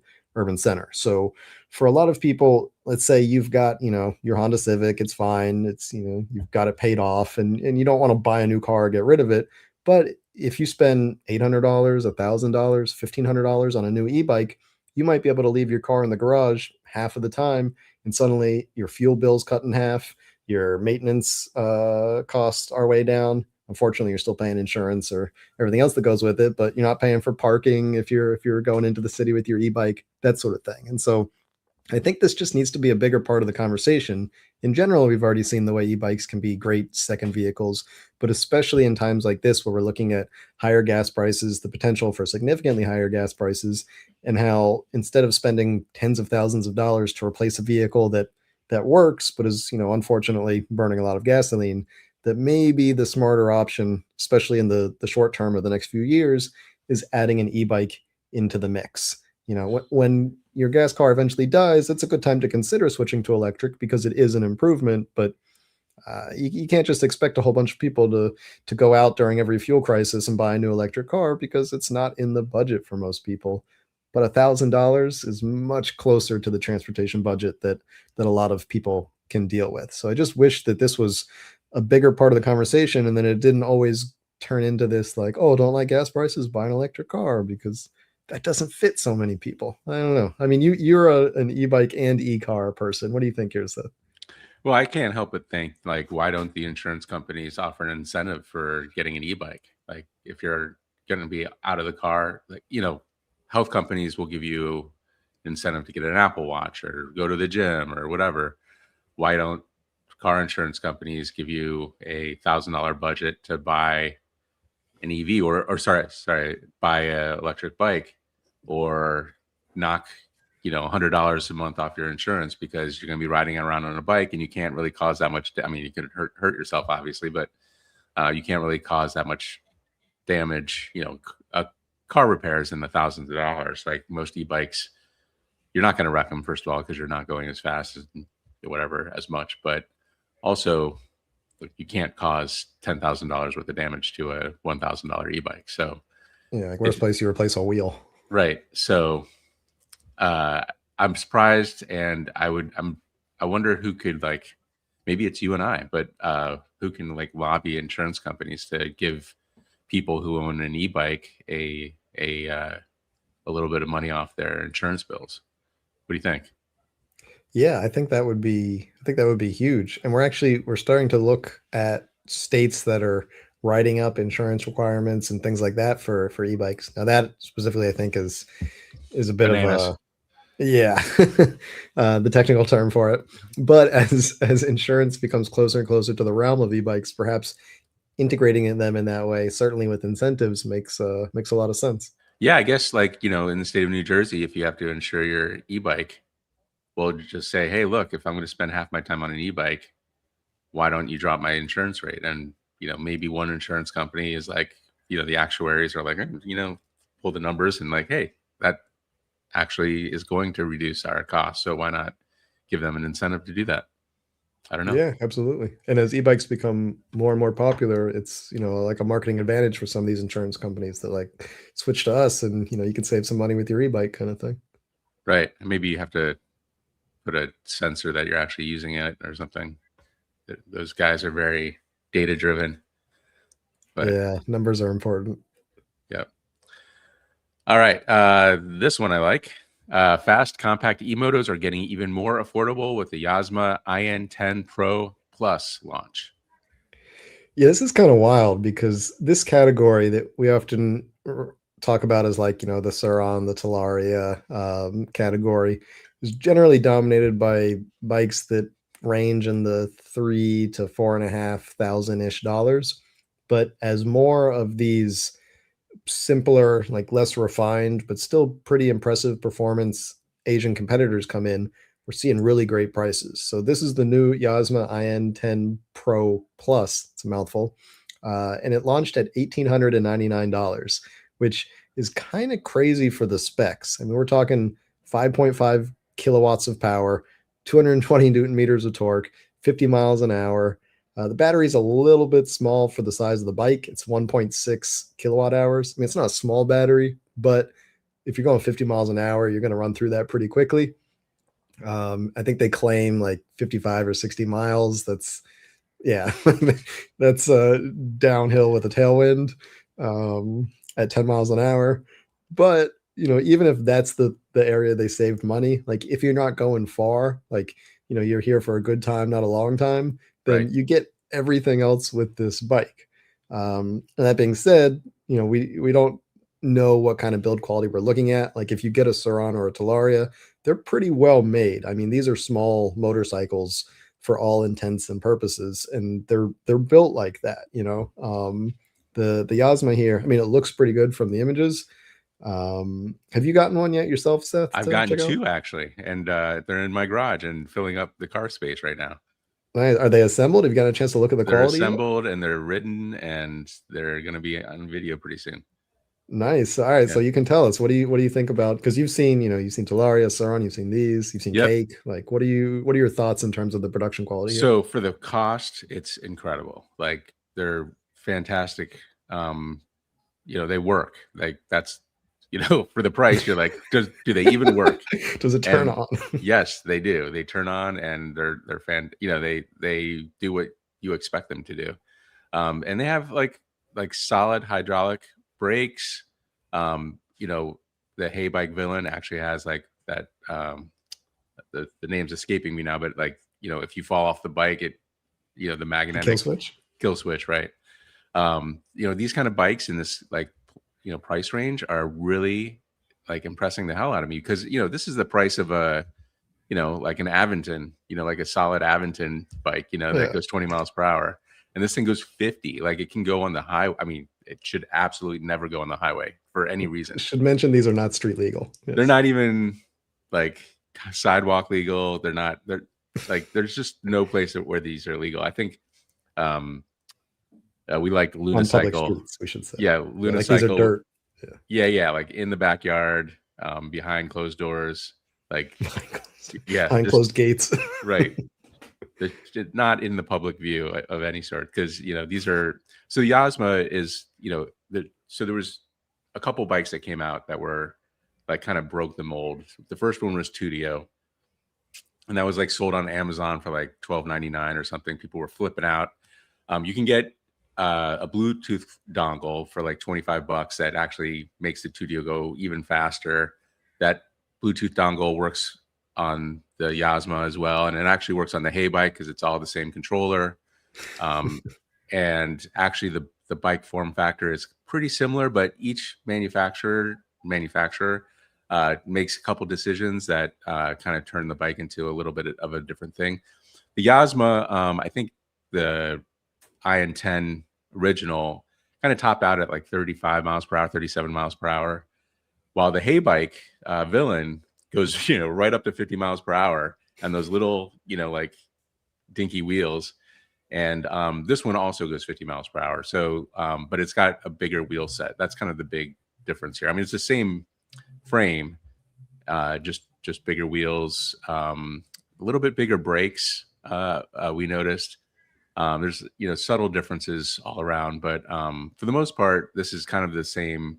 center. So for a lot of people, let's say you've got, your Honda Civic, it's fine. It's, you've got it paid off, and you don't want to buy a new car or get rid of it. But if you spend $800, $1,000, $1,500 on a new e-bike, you might be able to leave your car in the garage half of the time, and suddenly your fuel bill's cut in half, your maintenance costs are way down. Unfortunately, you're still paying insurance or everything else that goes with it, but you're not paying for parking if you're going into the city with your e-bike, that sort of thing. And so I think this just needs to be a bigger part of the conversation. In general, we've already seen the way e-bikes can be great second vehicles, but especially in times like this where we're looking at higher gas prices, the potential for significantly higher gas prices, and how instead of spending tens of thousands of dollars to replace a vehicle that works but is, unfortunately burning a lot of gasoline, that maybe the smarter option, especially in the short term of the next few years, is adding an e-bike into the mix. When your gas car eventually dies, it's a good time to consider switching to electric because it is an improvement. But you can't just expect a whole bunch of people to go out during every fuel crisis and buy a new electric car, because it's not in the budget for most people. But $1,000 is much closer to the transportation budget that a lot of people can deal with. So I just wish that this was a bigger part of the conversation, and then it didn't always turn into this like, oh, don't like gas prices, buy an electric car, because that doesn't fit so many people. I don't know. I mean, you're an e-bike and e-car person. What do you think yours though? Well, I can't help but think, like, why don't the insurance companies offer an incentive for getting an e-bike? Like, if you're going to be out of the car, like, health companies will give you incentive to get an Apple Watch or go to the gym or whatever. Why don't car insurance companies give you $1,000 budget to buy an EV, or sorry, buy a electric bike, or knock $100 a month off your insurance because you're going to be riding around on a bike and you can't really cause that much. I mean, you can hurt yourself obviously, but you can't really cause that much damage. Car repairs in the thousands of dollars. Like most e-bikes, you're not going to wreck them, first of all, because you're not going as fast as whatever as much, but also you can't cause $10,000 worth of damage to a $1,000 e-bike. So Yeah, like worst place you replace a wheel. right. So uh, I'm surprised, and I wonder who could, like, maybe it's you and I, but who can like lobby insurance companies to give people who own an e-bike a little bit of money off their insurance bills. What do you think? Yeah, I think that would be huge. And we're starting to look at states that are writing up insurance requirements and things like that for e-bikes. Now that specifically I think is a bit of Bananas. a, yeah, the technical term for it. But as insurance becomes closer and closer to the realm of e-bikes, perhaps integrating them in that way, certainly with incentives, makes a lot of sense. Yeah, I guess, like, in the state of New Jersey, if you have to insure your e-bike, well, just say, hey, look, if I'm going to spend half my time on an e-bike, why don't you drop my insurance rate? And, maybe one insurance company is like, the actuaries are like, pull the numbers and like, hey, that actually is going to reduce our costs. So why not give them an incentive to do that? I don't know. Yeah, absolutely. And as e-bikes become more and more popular, it's, like a marketing advantage for some of these insurance companies that like switch to us, and, you can save some money with your e-bike kind of thing. Right. Maybe you have to put a sensor that you're actually using it or something. Those guys are very data driven, but Yeah, numbers are important. yeah. All right. This one I like. Fast compact e-motos are getting even more affordable with the Yozma IN10 Pro Plus launch. Yeah, this is kind of wild because this category that we often talk about as like, the Suron, the Talaria category is generally dominated by bikes that range in the 3 to 4.5 thousand ish dollars. But as more of these simpler, like less refined, but still pretty impressive performance Asian competitors come in, we're seeing really great prices. So this is the new Yasma IN10 Pro Plus. It's a mouthful. And it launched at $1,899, which is kind of crazy for the specs. I mean, we're talking 5.5 kilowatts of power, 220 Newton meters of torque, 50 miles an hour. The battery's a little bit small for the size of the bike. It's 1.6 kilowatt hours. I mean, it's not a small battery, but if you're going 50 miles an hour, you're going to run through that pretty quickly. I think they claim like 55 or 60 miles. That's, yeah, that's downhill with a tailwind at 10 miles an hour. But, even if that's the area they saved money, like if you're not going far, like, you're here for a good time, not a long time, then Right. you get everything else with this bike. And that being said, we don't know what kind of build quality we're looking at. Like if you get a Suron or a Talaria, they're pretty well made. I mean, these are small motorcycles for all intents and purposes, and they're built like that. The Yasma here, I mean, it looks pretty good from the images. Have you gotten one yet yourself, Seth, I've to gotten check out? two actually, and they're in my garage and filling up the car space right now. Nice. Are they assembled? Have you got a chance to look at the They're quality yet? assembled and they're ridden, and they're going to be on video pretty soon. Nice. All right. Yeah. So you can tell us, what do you think about, because you've seen Talaria, Sauron, you've seen these, you've seen Yep. Cake. Like what are your thoughts in terms of the production quality here? So for the cost, it's incredible. Like they're fantastic. Um, they work. Like that's, for the price, you're like, do they even work? Does it turn And on? yes, they do. They turn on and they're they do what you expect them to do. And they have like solid hydraulic brakes. Um, you know, the HeyBike villain actually has like that. The name's escaping me now, but like if you fall off the bike, the The kill magnetic switch? kill switch, right? These kind of bikes in this like price range are really like impressing the hell out of me because this is the price of a like an Aventon, like a solid Aventon bike, that Yeah. goes 20 miles per hour. And this thing goes 50. Like it can go on the highway. I mean, it should absolutely never go on the highway for any reason. Should mention these are not street legal. They're Yes. not even like sidewalk legal. They're like, there's just no place where these are legal. I think um we like On public Lunicycle. streets, we should say. Yeah, Yeah, like these are Lunicycle. dirt. Yeah. Yeah, like in the backyard, behind closed doors. Like, yeah, Behind just closed gates. right. Not in the public view of any sort because these are so Yasma is so there was a couple bikes that came out that were like kind of broke the mold. The first one was Tudio, and that was like sold on Amazon for like $12.99 or something. People were flipping out. You can get a Bluetooth dongle for like $25 that actually makes the Tudio go even faster. That Bluetooth dongle works on the Yasma as well, and it actually works on the HeyBike because it's all the same controller. And actually, the bike form factor is pretty similar, but each manufacturer makes a couple decisions that kind of turn the bike into a little bit of a different thing. The Yasma, I think the IN10 original kind of topped out at like 35 miles per hour, 37 miles per hour, while the HeyBike villain goes right up to 50 miles per hour, and those little like dinky wheels. And this one also goes 50 miles per hour. So, but it's got a bigger wheel set. That's kind of the big difference here. I mean, it's the same frame, just bigger wheels, a little bit bigger brakes. We noticed. There's subtle differences all around, but for the most part, this is kind of the same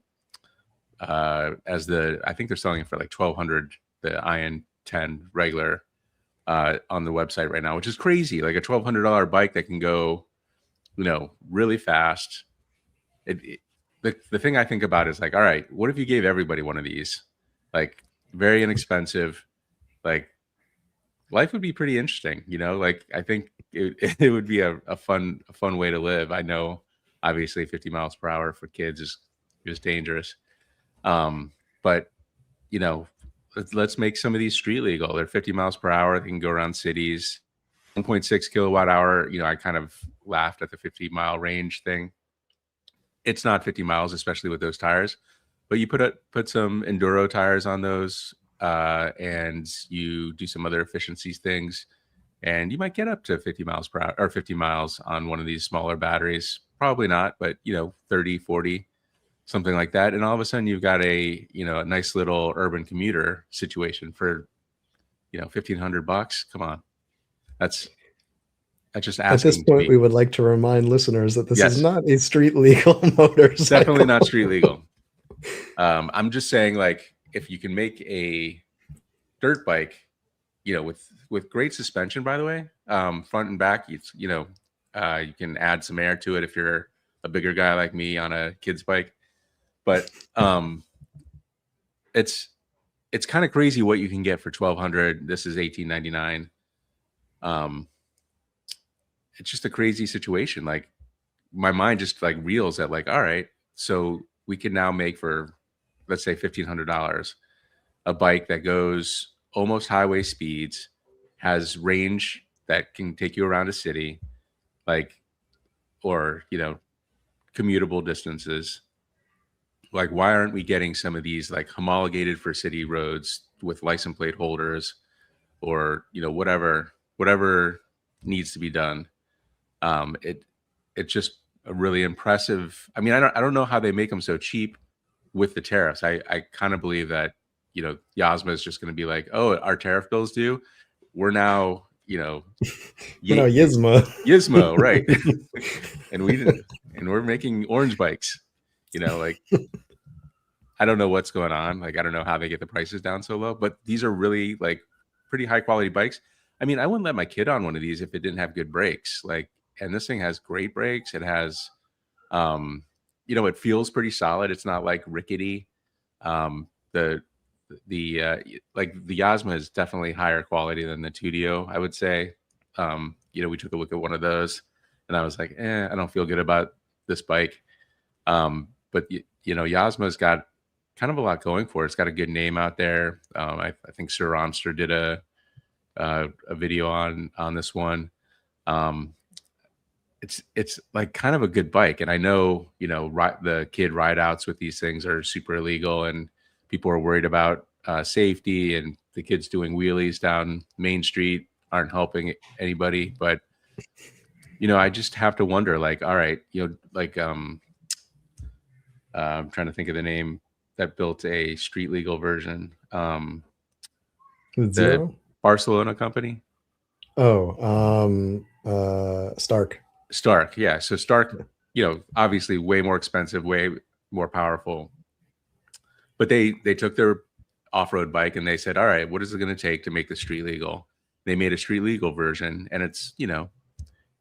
as I think they're selling it for like 1,200, the IN10 regular on the website right now, which is crazy. Like a $1,200 bike that can go really fast. the thing I think about is like, all right, what if you gave everybody one of these? Like very inexpensive, like life would be pretty interesting, you know? Like I think it would be a fun way to live. I know obviously 50 miles per hour for kids is dangerous. But you know, let's make some of these street legal. They're 50 miles per hour. They can go around cities. 1.6 kilowatt hour. You know, I kind of laughed at the 50-mile range thing. It's not 50 miles, especially with those tires. But you put some enduro tires on those, and you do some other efficiencies things, and you might get up to 50 miles per hour or 50 miles on one of these smaller batteries. Probably not, but you know, 30, 40, something like that. And all of a sudden you've got a nice little urban commuter situation for, 1,500 bucks. Come on. That's just At this asking to point, be. we would like to remind listeners that this is Yes, not a street legal definitely motorcycle. not street legal. I'm just saying, like, if you can make a dirt bike, with great suspension, by the way, front and back, you can add some air to it if you're a bigger guy like me on a kid's bike. But it's it's kind of crazy what you can get for 1,200. This is 1899. Um, it's just a crazy situation. Like my mind just like reels at like, all right, so we can now make for, let's say, $1,500 a bike that goes almost highway speeds, has range that can take you around a city, like, or commutable distances. Like, why aren't we getting some of these like homologated for city roads with license plate holders, or whatever needs to be done? It's just a really impressive. I mean, I don't know how they make them so cheap with the tariffs. I kind of believe that Yozma is just going to be like, oh, our tariff bills due. We're now We're now Yzma. Gizmo, right? and we didn't, and we're making orange bikes. Like I don't know what's going on. Like I don't know how they get the prices down so low, but these are really like pretty high quality bikes. I mean, I wouldn't let my kid on one of these if it didn't have good brakes. Like, and this thing has great brakes. It has, um, it feels pretty solid. It's not like rickety. Um, the like the Yasma is definitely higher quality than the Tudio, I would say. We took a look at one of those, and I was like, I don't feel good about this bike. But Yasma's got kind of a lot going for it. It's got a good name out there. I think Sir Romster did a video on this one. Um, it's like kind of a good bike, and I know the kid ride outs with these things are super illegal, and people are worried about safety, and the kids doing wheelies down Main Street aren't helping anybody. But I just have to wonder, like, all right, like I'm trying to think of the name that built a street legal version. With The zero? Barcelona company. Oh, Stark. Stark, yeah. So Stark, obviously way more expensive, way more powerful. But they took their off-road bike and they said, all right, what is it going to take to make the street legal? They made a street legal version, and it's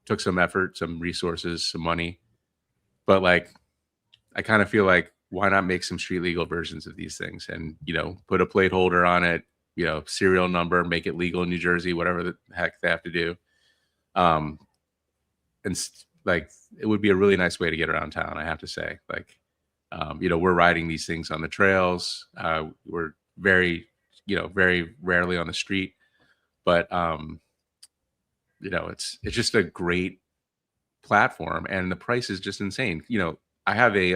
took some effort, some resources, some money. But like, I kind of feel like, why not make some street legal versions of these things and put a plate holder on it, serial number, make it legal in New Jersey, whatever the heck they have to do. And like, it would be a really nice way to get around town, I have to say. Like, we're riding these things on the trails. We're very rarely on the street, but it's just a great platform, and the price is just insane. I have a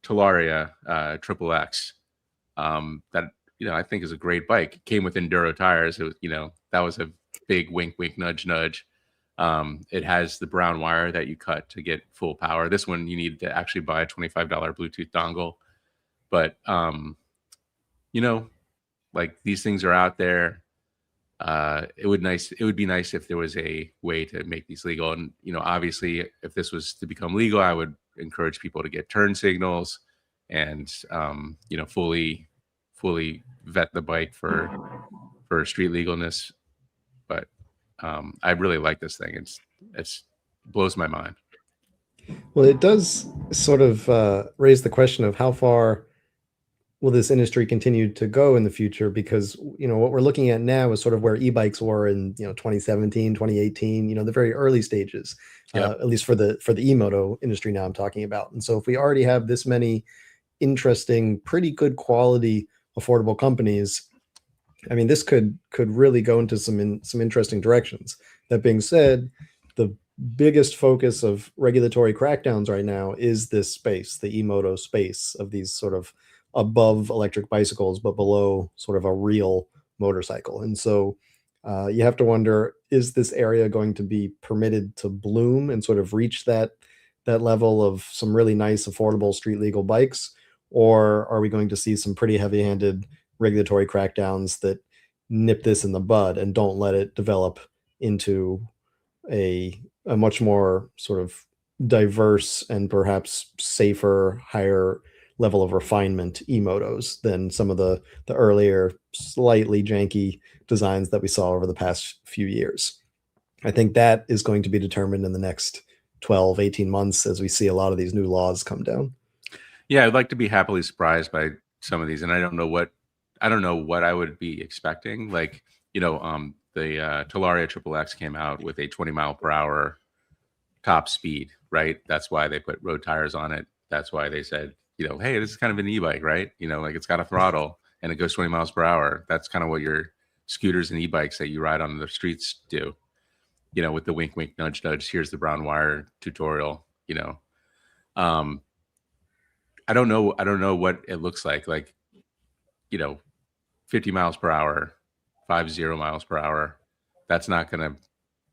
Talaria Triple X that I think is a great bike. It came with enduro tires. It was, that was a big wink, wink, nudge, nudge. It has the brown wire that you cut to get full power. This one you need to actually buy a $25 Bluetooth dongle. But like, these things are out there. It would be nice if there was a way to make these legal. And obviously, if this was to become legal, I would encourage people to get turn signals and fully vet the bike for street legalness. But I really like this thing. It's blows my mind. Well, it does sort of raise the question of how far will this industry continue to go in the future? Because, what we're looking at now is sort of where e-bikes were in, 2017, 2018, the very early stages, Yep. at least for the e-moto industry now I'm talking about. And so if we already have this many interesting, pretty good quality, affordable companies, I mean, this could really go into some interesting directions. That being said, the biggest focus of regulatory crackdowns right now is this space, the e-moto space of these sort of above electric bicycles, but below sort of a real motorcycle. And so you have to wonder, is this area going to be permitted to bloom and sort of reach that level of some really nice, affordable street legal bikes? Or are we going to see some pretty heavy-handed regulatory crackdowns that nip this in the bud and don't let it develop into a much more sort of diverse and perhaps safer, higher level of refinement e-motos than some of the earlier, slightly janky designs that we saw over the past few years. I think that is going to be determined in the next 12, 18 months as we see a lot of these new laws come down. Yeah, I'd like to be happily surprised by some of these, and I don't know what I would be expecting. Like, the Talaria Triple X came out with a 20 mile per hour top speed, right? That's why they put road tires on it. That's why they said, hey, this is kind of an e-bike, right? Like it's got a throttle and it goes 20 miles per hour. That's kind of what your scooters and e-bikes that you ride on the streets do. With the wink, wink, nudge, nudge. Here's the brown wire tutorial. Um, I don't know. I don't know what it looks like. Like, you know, 50 miles per hour, 50 miles per hour. That's not gonna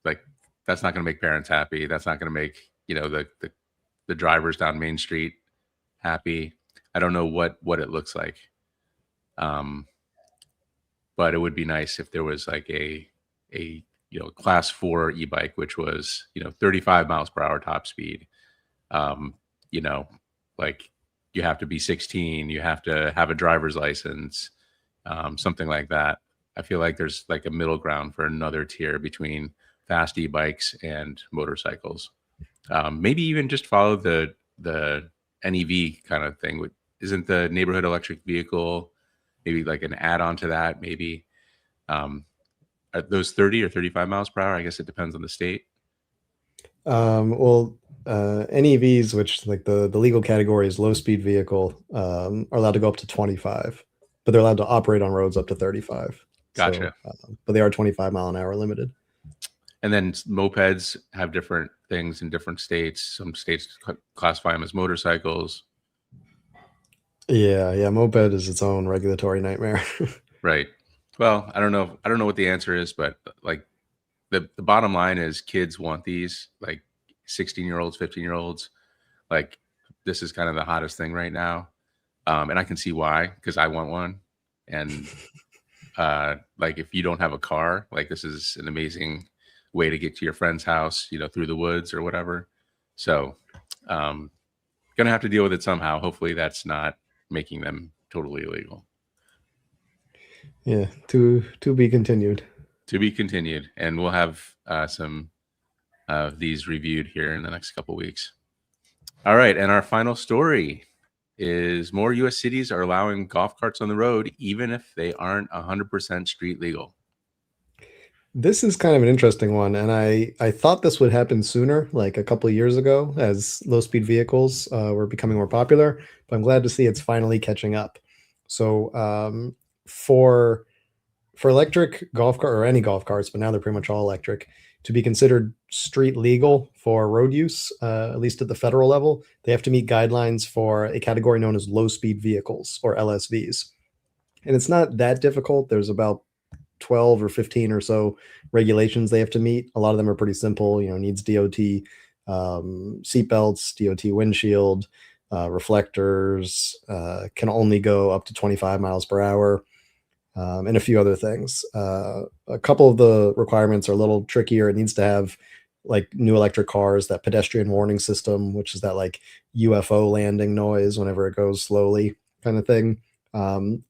like that's not gonna make parents happy. That's not gonna make, the drivers down Main Street happy. I don't know what it looks like. Um, but it would be nice if there was like a class 4 e-bike, which was, 35 miles per hour top speed. Um, you know, like you have to be 16, you have to have a driver's license, something like that. I feel like there's like a middle ground for another tier between fast e-bikes and motorcycles. Maybe even just follow the NEV kind of thing. Isn't the neighborhood electric vehicle maybe like an add-on to that? Maybe um, are those 30 or 35 miles per hour? I guess it depends on the state. Well, NEVs, which like the legal category is low speed vehicle, are allowed to go up to 25, but they're allowed to operate on roads up to 35. So, Gotcha. but they are 25 mile an hour limited. And then mopeds have different things in different states. Some states classify them as motorcycles. Yeah, yeah, moped is its own regulatory nightmare. Right. Well, I don't know. I don't know what the answer is, but like the bottom line is kids want these, like 16-year-olds, 15-year-olds. Like this is kind of the hottest thing right now. And I can see why, because I want one. And like if you don't have a car, like this is an amazing way to get to your friend's house, through the woods or whatever. So gonna have to deal with it somehow. Hopefully that's not making them totally illegal. Yeah, to be continued. To be continued. And we'll have some of these reviewed here in the next couple weeks. All right. And our final story is more US cities are allowing golf carts on the road, even if they aren't 100% street legal. This is kind of an interesting one, and I thought this would happen sooner, like a couple of years ago, as low speed vehicles were becoming more popular. But I'm glad to see it's finally catching up. So for electric golf cart or any golf carts, but now they're pretty much all electric, to be considered street legal for road use, at least at the federal level, they have to meet guidelines for a category known as low speed vehicles or LSVs. And it's not that difficult. There's about 12 or 15 or so regulations they have to meet. A lot of them are pretty simple, needs DOT seatbelts, DOT windshield, reflectors, can only go up to 25 miles per hour, and a few other things. A couple of the requirements are a little trickier. It needs to have like new electric cars, that pedestrian warning system, which is that like UFO landing noise whenever it goes slowly kind of thing.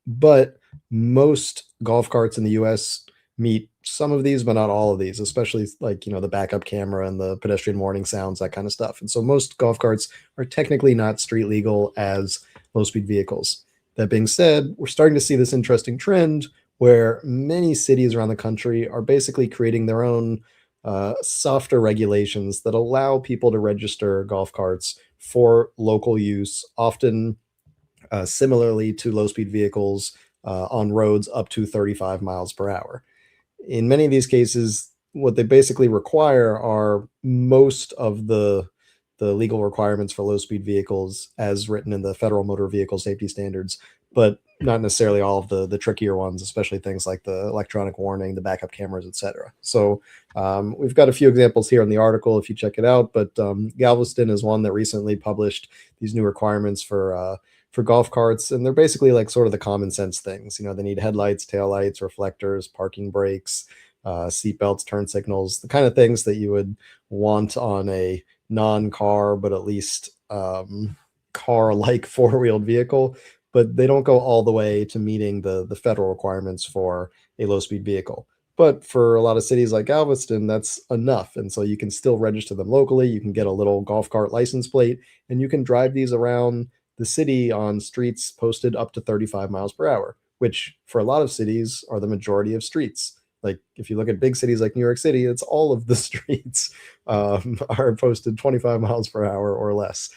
But most golf carts in the US meet some of these, but not all of these, especially like, the backup camera and the pedestrian warning sounds, that kind of stuff. And so most golf carts are technically not street legal as low speed vehicles. That being said, we're starting to see this interesting trend where many cities around the country are basically creating their own softer regulations that allow people to register golf carts for local use, often similarly to low speed vehicles on roads up to 35 miles per hour. In many of these cases, what they basically require are most of the legal requirements for low speed vehicles as written in the federal motor vehicle safety standards, but not necessarily all of the trickier ones, especially things like the electronic warning, the backup cameras, etc. So we've got a few examples here in the article if you check it out, but Galveston is one that recently published these new requirements for golf carts, and they're basically like sort of the common sense things. They need headlights, taillights, reflectors, parking brakes, seat belts, turn signals, the kind of things that you would want on a non-car, but at least car-like four-wheeled vehicle. But they don't go all the way to meeting the federal requirements for a low-speed vehicle. But for a lot of cities like Galveston, that's enough. And so you can still register them locally. You can get a little golf cart license plate, and you can drive these around the city on streets posted up to 35 miles per hour, which for a lot of cities are the majority of streets. Like if you look at big cities like New York City, it's all of the streets are posted 25 miles per hour or less.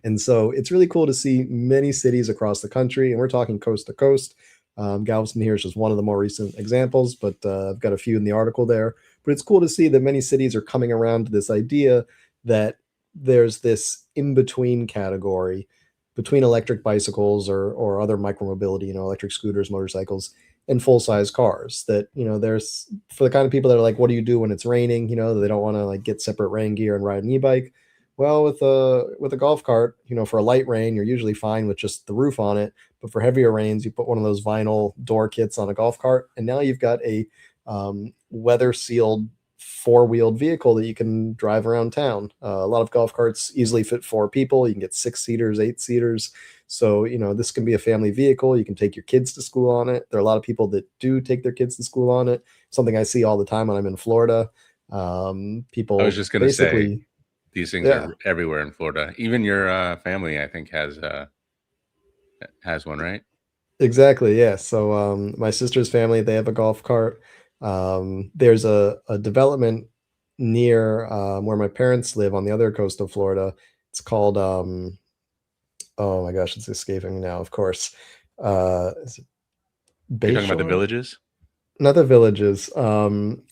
And so it's really cool to see many cities across the country, and we're talking coast to coast. Galveston here is just one of the more recent examples, but I've got a few in the article there. But it's cool to see that many cities are coming around to this idea that there's this in between category between electric bicycles or other micromobility, electric scooters, motorcycles, and full size cars. That there's for the kind of people that are like, what do you do when it's raining? They don't want to like get separate rain gear and ride an e-bike. Well, with a golf cart, for a light rain, you're usually fine with just the roof on it. But for heavier rains, you put one of those vinyl door kits on a golf cart, and now you've got a weather sealed four-wheeled vehicle that you can drive around town. A lot of golf carts easily fit four people. You can get 6-seaters, 8-seaters. So, this can be a family vehicle. You can take your kids to school on it. There are a lot of people that do take their kids to school on it. Something I see all the time when I'm in Florida. I was People just going to say, basically, these things yeah, are everywhere in Florida. Even your family, I think, has one, right? exactly. Yeah. So, my sister's family, they have a golf cart. There's a development near where my parents live on the other coast of Florida. It's called oh my gosh, it's escaping me now. Of course, is it You're talking about the Bayshore? villages? Not the villages.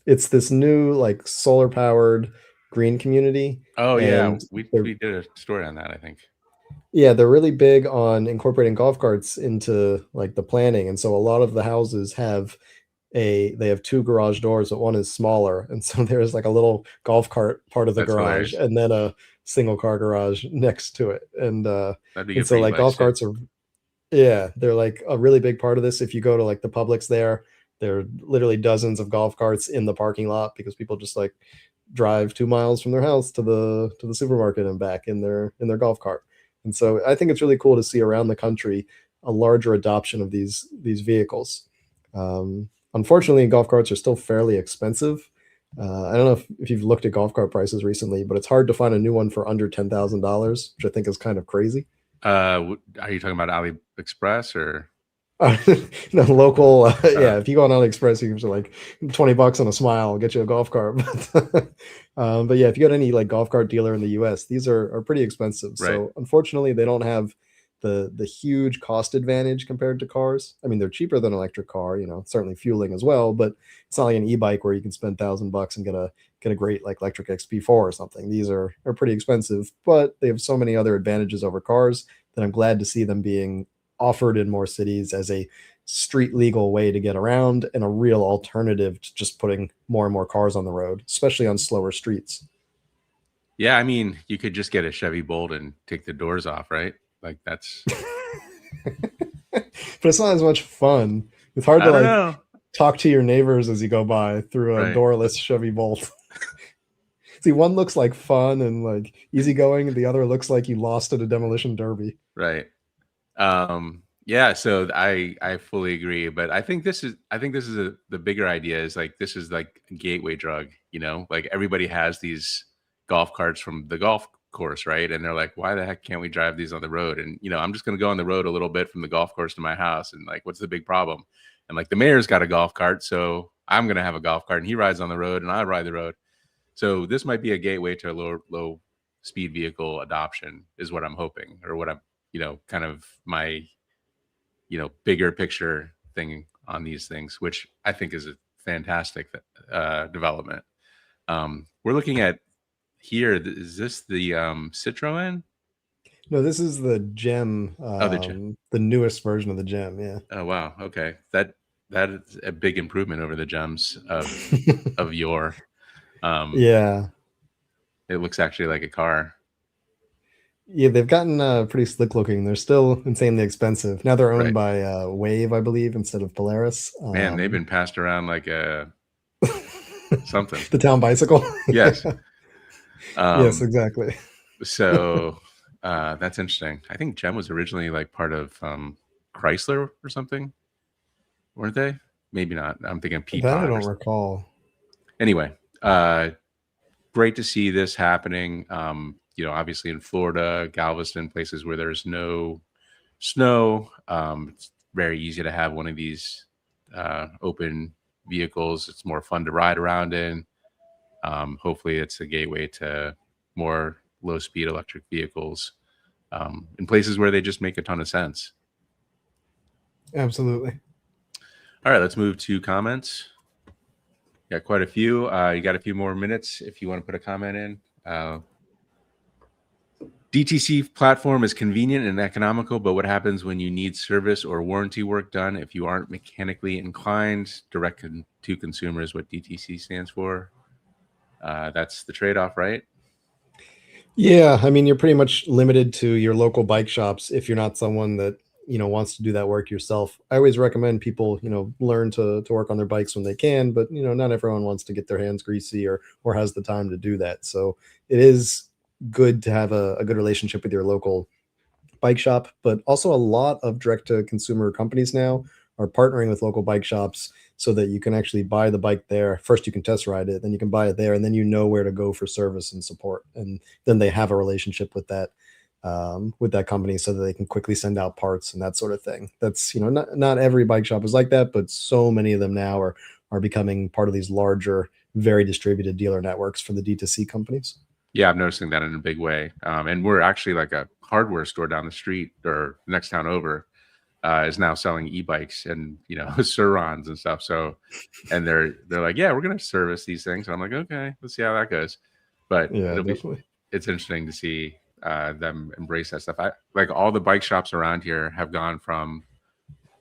It's this new like solar powered green community, Oh yeah, and we they're we did a story on that, I think. yeah, they're really big on incorporating golf carts into like the planning, and so a lot of the houses have they have two garage doors, but one is smaller, and so there's like a little golf cart part of the That's garage, hilarious. and then a single car garage next to it, That'd be and good for so like e-bikes golf too. carts are yeah, they're like a really big part of this. If you go to like the Publix there are literally dozens of golf carts in the parking lot because people just like drive 2 miles from their house to the supermarket and back in their golf cart. And so I think it's really cool to see around the country a larger adoption of these vehicles. Unfortunately, golf carts are still fairly expensive. I don't know if you've looked at golf cart prices recently, but it's hard to find a new one for under $10,000, which I think is kind of crazy. Are you talking about AliExpress or No, local, uh, yeah. If you go on AliExpress, you can for like $20 on a smile, I'll get you a golf cart. But yeah, if you got any like golf cart dealer in the US, these are pretty expensive. right? So unfortunately, they don't have the huge cost advantage compared to cars. I mean, they're cheaper than an electric car, certainly fueling as well, but it's not like an e-bike where you can spend $1,000 and get a great like electric XP4 or something. These are pretty expensive, but they have so many other advantages over cars that I'm glad to see them being offered in more cities as a street legal way to get around and a real alternative to just putting more and more cars on the road, especially on slower streets. Yeah, I mean, you could just get a Chevy Bolt and take the doors off, right? Like that's But it's not as much fun. It's hard to I don't like know. talk to your neighbors as you go by through a Right. doorless Chevy Bolt. See, one looks like fun and like easygoing, and the other looks like you lost at a demolition derby. Right. Yeah, so I fully agree, but I think this is the bigger idea is like this is like a gateway drug, you know? Like everybody has these golf carts from the golf course, right? And they're like, "Why the heck can't we drive these on the road?" And I'm just going to go on the road a little bit from the golf course to my house and like what's the big problem? And like the mayor's got a golf cart, so I'm going to have a golf cart and he rides on the road and I ride the road. So this might be a gateway to low speed vehicle adoption is what I'm hoping, or what I'm, kind of my bigger picture thing on these things, which I think is a fantastic development. We're looking at here. Is this the Citroen? No, this is the Gem, Oh, the newest version of the Gem. Yeah. oh wow. Okay, that is a big improvement over the gems of yore. Yeah. It looks actually like a car. Yeah, they've gotten pretty slick looking. They're still insanely expensive. Now they're owned Right. by Wave, I believe, instead of Polaris. Man, they've been passed around like a something. The town bicycle. Yes. Yes, exactly. So that's interesting. I think Gem was originally like part of Chrysler or something, weren't they? Maybe not. I'm thinking That I Peapod. don't recall. Anyway, great to see this happening. Obviously in Florida, Galveston, places where there's no snow, it's very easy to have one of these open vehicles. It's more fun to ride around in. Hopefully, it's a gateway to more low-speed electric vehicles in places where they just make a ton of sense. Absolutely. All right, let's move to comments. Got quite a few. You got a few more minutes if you want to put a comment in. DTC platform is convenient and economical, but what happens when you need service or warranty work done if you aren't mechanically inclined? Direct to consumer is what DTC stands for. That's the trade-off, right? Yeah, I mean, you're pretty much limited to your local bike shops if you're not someone that wants to do that work yourself. I always recommend people learn to work on their bikes when they can, but not everyone wants to get their hands greasy or has the time to do that. So it is good to have a good relationship with your local bike shop, but also a lot of direct to consumer companies now are partnering with local bike shops so that you can actually buy the bike there. First, you can test ride it, then you can buy it there, and then you know where to go for service and support. And then they have a relationship with that company so that they can quickly send out parts and that sort of thing. That's not every bike shop is like that, but so many of them now are becoming part of these larger, very distributed dealer networks for the D2C companies. Yeah, I'm noticing that in a big way. And we're actually like a hardware store down the street or next town over is now selling e-bikes and Surons and stuff. So, and they're like, yeah, we're gonna service these things. And I'm like, okay, let's see how that goes. But Yeah, definitely. It's interesting to see them embrace that stuff. Like all the bike shops around here have gone from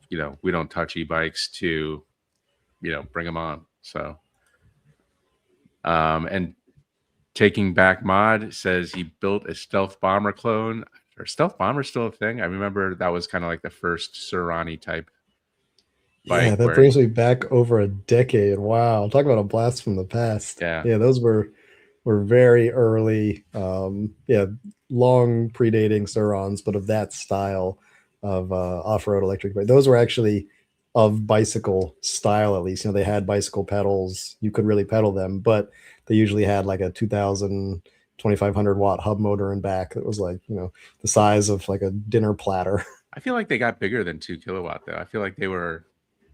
we don't touch e-bikes to bring them on. So and Taking Back Mod says he built a stealth bomber clone. Are stealth bombers still a thing? I remember that was kind of like the first Surani type Yeah, bike that where brings me back over a decade. Wow, talk about a blast from the past. yeah. Yeah, those were very early. Yeah, long predating Surons, but of that style of off-road electric bike. Those were actually of bicycle style, at least. They had bicycle pedals. You could really pedal them, but they usually had like a 2000 2500 watt hub motor in back that was like the size of like a dinner platter. I feel like they got bigger than 2 kilowatt though. I feel like they were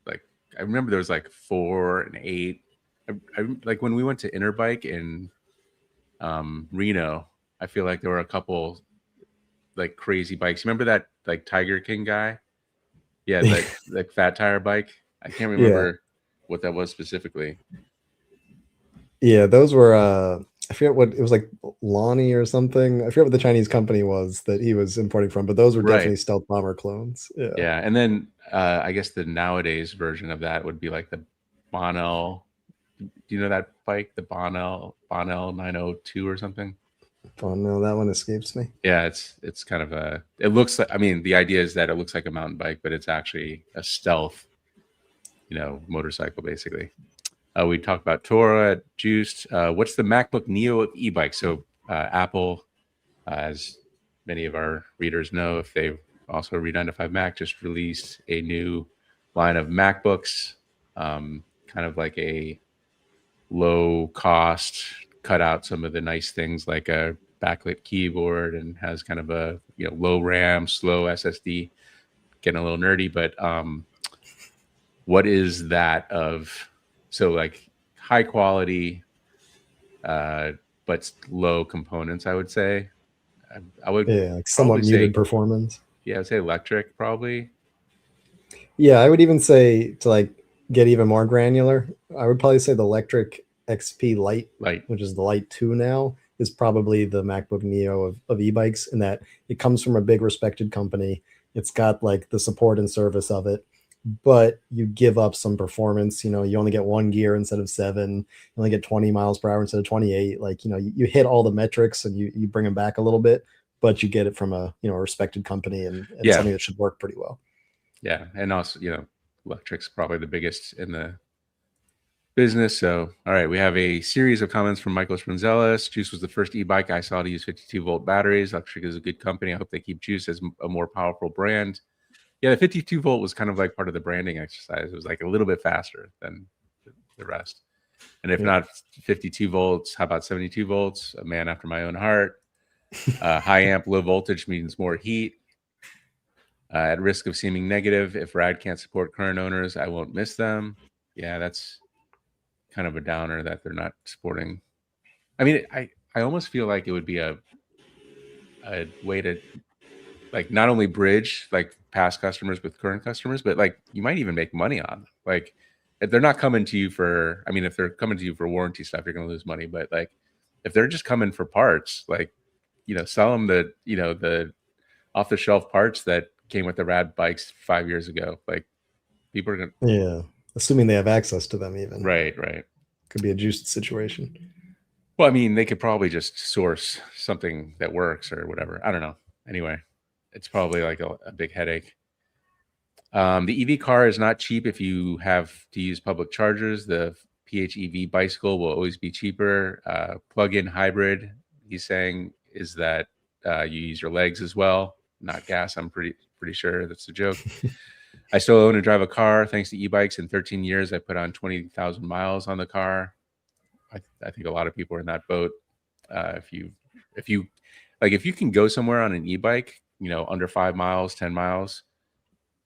like, I remember there was like 4 and 8. Like when we went to Interbike in Reno, I feel like there were a couple like crazy bikes. You remember that like Tiger King guy? Yeah, like fat tire bike. I can't remember Yeah. what that was specifically. Yeah, those were I forget what it was, like Lonnie or something. I forget what the Chinese company was that he was importing from, but those were Right. definitely stealth bomber clones. Yeah. Yeah, and then I guess the nowadays version of that would be like the Bonnell. Do you know that bike, the Bonnell 902 or something? Oh no, that one escapes me. Yeah, it's kind of a. It looks like. I mean, the idea is that it looks like a mountain bike, but it's actually a stealth, motorcycle basically. We talked about Torah, Juiced. What's the MacBook Neo of e-bike? So Apple, as many of our readers know, if they also Read1Up Mac just released a new line of MacBooks, kind of like a low cost, cut out some of the nice things like a backlit keyboard, and has kind of a low RAM, slow SSD. Getting a little nerdy, but what is that of? So like high quality, but low components, I would say. I would Yeah, like probably somewhat muted say, performance. yeah, I'd say Electrek probably. Yeah, I would even say to like get even more granular, I would probably say the Electric XP Lite, Like, which is the Lite 2 now, is probably the MacBook Neo of e-bikes in that it comes from a big respected company. It's got like the support and service of it, but you give up some performance. You only get one gear instead of seven. You only get 20 miles per hour instead of 28. Like, you hit all the metrics and you bring them back a little bit, but you get it from a respected company and yeah, something that should work pretty well. yeah, and also Electrik's probably the biggest in the business. So, all right, we have a series of comments from Michael Spronzelis. Juice was the first e-bike I saw to use 52-volt batteries. Electrek is a good company. I hope they keep Juice as a more powerful brand. Yeah, the 52-volt was kind of like part of the branding exercise. It was like a little bit faster than the rest. And if Yeah. not 52 volts, how about 72 volts? A man after my own heart. High amp, low voltage means more heat. At risk of seeming negative, if Rad can't support current owners, I won't miss them. Yeah, that's kind of a downer that they're not supporting. I mean, I almost feel like it would be a way to like not only bridge like past customers with current customers, but like you might even make money on them. Like if they're not coming to you for, I mean, if they're coming to you for warranty stuff, you're going to lose money. But like if they're just coming for parts, like sell them the off the shelf parts that came with the Rad bikes 5 years ago. Like people are going to, Yeah, assuming they have access to them even. right. Could be a juiced situation. Well, I mean, they could probably just source something that works or whatever. I don't know. Anyway, it's probably like a big headache. The EV car is not cheap if you have to use public chargers. The PHEV bicycle will always be cheaper. Plug-in hybrid, he's saying, is that you use your legs as well, not gas. I'm pretty sure that's a joke. I still own and drive a car. Thanks to e-bikes, in 13 years, I put on 20,000 miles on the car. I think a lot of people are in that boat. If you if you can go somewhere on an e-bike, under 5 miles, 10 miles,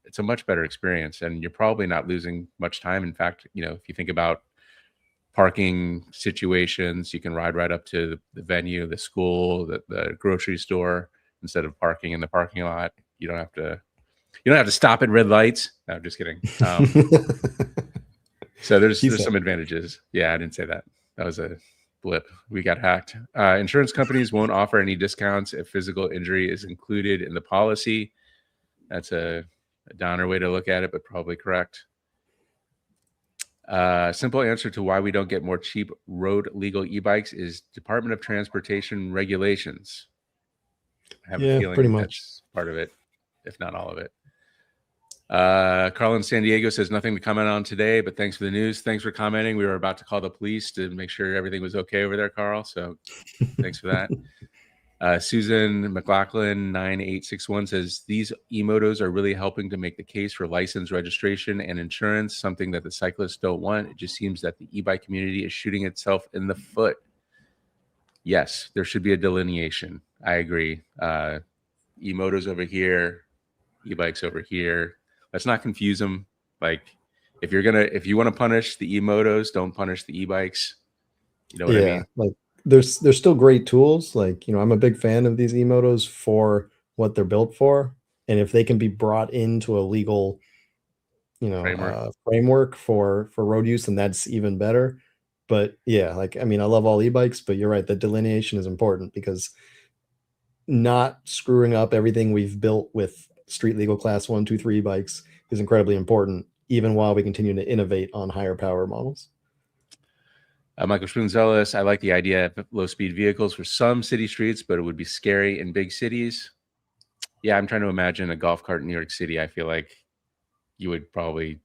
it's a much better experience, and you're probably not losing much time. In fact, if you think about parking situations, you can ride right up to the venue, the school, the grocery store, instead of parking in the parking lot. You don't have to stop at red lights. No, I'm just kidding. So there's some advantages. Yeah, I didn't say that. That was a blip. We got hacked. Insurance companies won't offer any discounts if physical injury is included in the policy. That's a downer way to look at it, but probably correct. Simple answer to why we don't get more cheap road legal e-bikes is Department of Transportation regulations. I have a feeling pretty much. that's part of it, if not all of it. Carl in San Diego says nothing to comment on today, but thanks for the news. Thanks for commenting. We were about to call the police to make sure everything was okay over there, Carl. So thanks for that. Susan McLaughlin 9861 says these e-motos are really helping to make the case for license registration and insurance, something that the cyclists don't want. It just seems that the e-bike community is shooting itself in the foot. Yes, there should be a delineation. I agree. E-motos over here, e-bikes over here. Let's not confuse them. Like if you want to punish the e-motos, don't punish the e-bikes. You know what I mean? Like there's still great tools. Like, I'm a big fan of these e-motos for what they're built for. And if they can be brought into a legal, framework for road use, then that's even better. But yeah, like, I mean, I love all e-bikes, but you're right, that delineation is important because not screwing up everything we've built with street legal class 1, 2, 3 bikes is incredibly important, even while we continue to innovate on higher power models. Michael Spoonzelis, I like the idea of low-speed vehicles for some city streets, but it would be scary in big cities. Yeah, I'm trying to imagine a golf cart in New York City. I feel like you would probably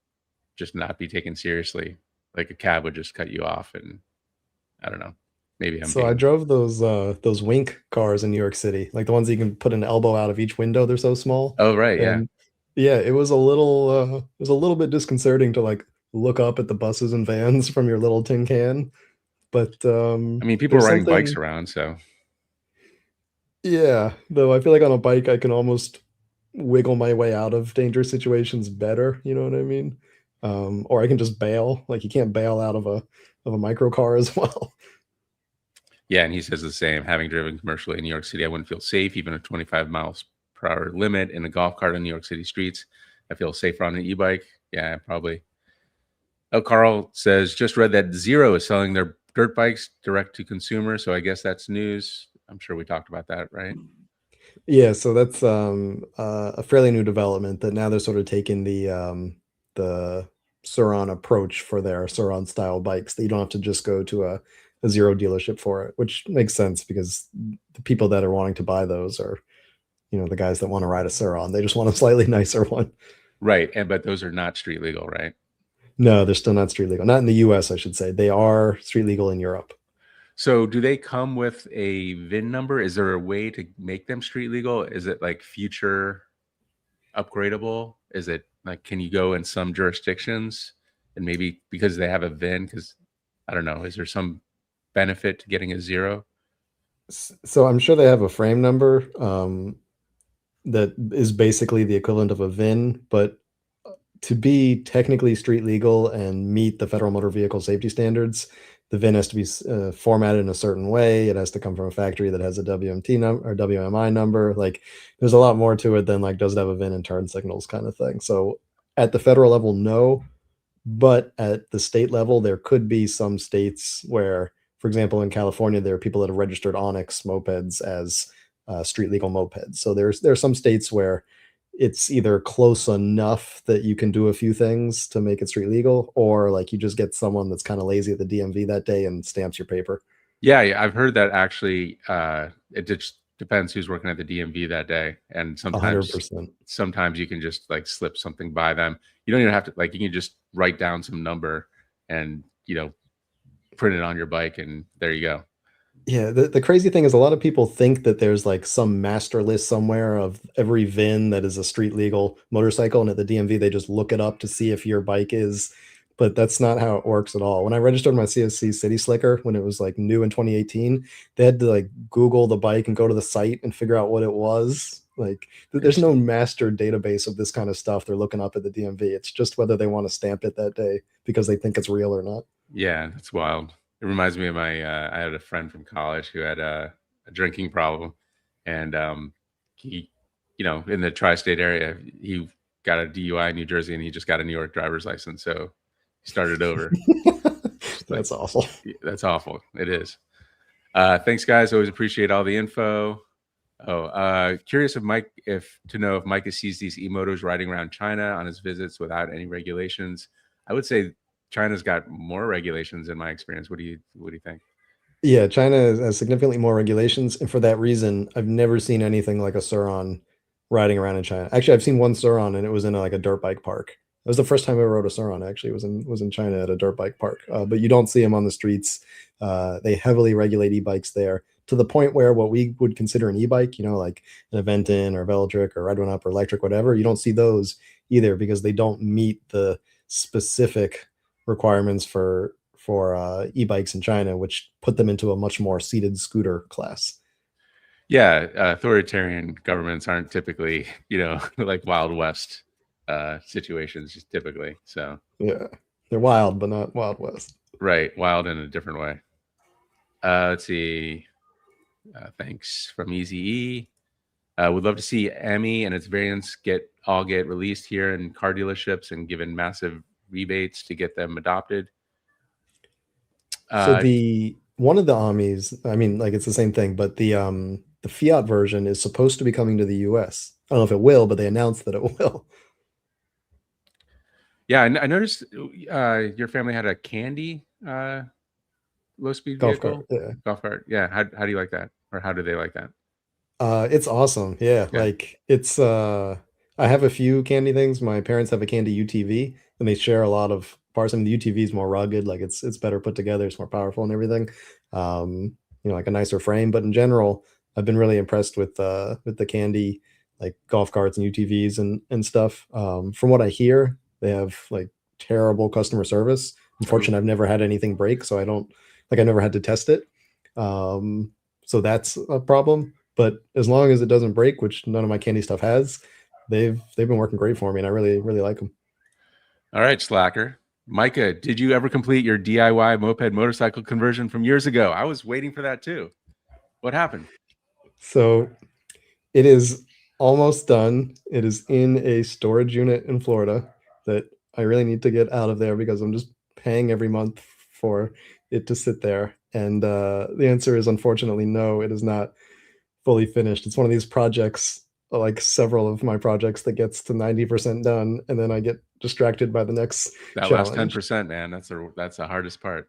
just not be taken seriously. Like a cab would just cut you off, and I don't know. Maybe I'm So I being. drove those Wink cars in New York City, like the ones that you can put an elbow out of each window. They're so small, Oh, right. Yeah. and yeah, it was a little bit disconcerting to like look up at the buses and vans from your little tin can. But I mean, people are there's riding bikes something, around, so yeah. Though I feel like on a bike I can almost wiggle my way out of dangerous situations better. You know what I mean? Or I can just bail. Like you can't bail out of a micro car as well. yeah. And he says the same. Having driven commercially in New York City, I wouldn't feel safe even a 25 miles per hour limit in a golf cart on New York City streets. I feel safer on an e-bike. Yeah, probably. Oh, Carl says just read that Zero is selling their dirt bikes direct to consumer. So I guess that's news. I'm sure we talked about that, right? Yeah, so that's a fairly new development that now they're sort of taking the Suron approach for their Suron style bikes that you don't have to just go to a Zero dealership for it, which makes sense because the people that are wanting to buy those are, the guys that want to ride a Suron. They just want a slightly nicer one. Right. And but those are not street legal, right? No, they're still not street legal. Not in the US, I should say. They are street legal in Europe. So do they come with a VIN number? Is there a way to make them street legal? Is it like future upgradable? Is it like can you go in some jurisdictions and maybe because they have a VIN? Because I don't know, is there some benefit to getting a zero? So I'm sure they have a frame number that is basically the equivalent of a VIN, but to be technically street legal and meet the Federal Motor Vehicle Safety Standards, the VIN has to be formatted in a certain way. It has to come from a factory that has a WMT number or WMI number. Like, there's a lot more to it than like does it have a VIN and turn signals kind of thing. So at the federal level, no, but at the state level, there could be some states where, for example, in California, there are people that have registered Onyx mopeds as street legal mopeds. So there's some states where it's either close enough that you can do a few things to make it street legal, or like you just get someone that's kind of lazy at the DMV that day and stamps your paper. Yeah, yeah, I've heard that actually. It just depends who's working at the DMV that day, and 100%. sometimes you can just like slip something by them. You don't even have to like you can just write down some number and print it on your bike, and there you go. Yeah, the crazy thing is a lot of people think that there's like some master list somewhere of every VIN that is a street legal motorcycle, and at the DMV they just look it up to see if your bike is, but that's not how it works at all. When I registered my CSC City Slicker when it was like new in 2018, they had to like Google the bike and go to the site and figure out what it was. Like there's no Interesting. master database of this kind of stuff they're looking up at the DMV. It's just whether they want to stamp it that day because they think it's real or not. Yeah, that's wild. It reminds me of my. I had a friend from college who had a drinking problem, and he, in the tri-state area, he got a DUI in New Jersey, and he just got a New York driver's license. So he started over. Just like That's awful. yeah, that's awful. It is. Thanks, guys. Always appreciate all the info. Oh, curious if to know if Micah sees these e-motos riding around China on his visits without any regulations. I would say China's got more regulations in my experience. What do you think? Yeah, China has significantly more regulations, and for that reason, I've never seen anything like a Suron riding around in China. Actually, I've seen one Suron, and it was in like a dirt bike park. It was the first time I ever rode a Suron. Actually, it was in China at a dirt bike park. But you don't see them on the streets. They heavily regulate e-bikes there to the point where what we would consider an e-bike, like an Aventon or Velotric or Ride1Up or Electrek, whatever, you don't see those either because they don't meet the specific requirements for e-bikes in China, which put them into a much more seated scooter class. Yeah, authoritarian governments aren't typically, like Wild West situations, just typically. So, Yeah, they're wild, but not Wild West. right, wild in a different way. Let's see. Thanks from Easy E. Would love to see Emmy and its variants get released here in car dealerships and given massive rebates to get them adopted. So Uh, the one of the Amis, I mean, like it's the same thing, but the Fiat version is supposed to be coming to the US. I don't know if it will, but they announced that it will. yeah, I noticed your family had a candy low speed Golf cart. vehicle Yeah. golf cart. Yeah, how do you like that, or how do they like that? It's awesome. Yeah, Yeah, like I have a few candy things. My parents have a candy UTV and they share a lot of parts. I mean, the UTV is more rugged, like it's better put together, it's more powerful and everything. Like a nicer frame, but in general, I've been really impressed with the Candy like golf carts and UTVs and stuff. From what I hear, they have like terrible customer service. Oh, Unfortunately, I've never had anything break, so I don't like I never had to test it. Um, so that's a problem. But as long as it doesn't break, which none of my Candy stuff has, they've been working great for me, and I really like them. all right, Slacker. Micah, did you ever complete your DIY moped motorcycle conversion from years ago? I was waiting for that too. What happened? So it is almost done. It is in a storage unit in Florida that I really need to get out of there because I'm just paying every month for it to sit there. And the answer is unfortunately no, it is not fully finished. It's one of these projects, like several of my projects, that gets to 90% done, and then I get distracted by the next That last challenge. 10%, man, that's the hardest part.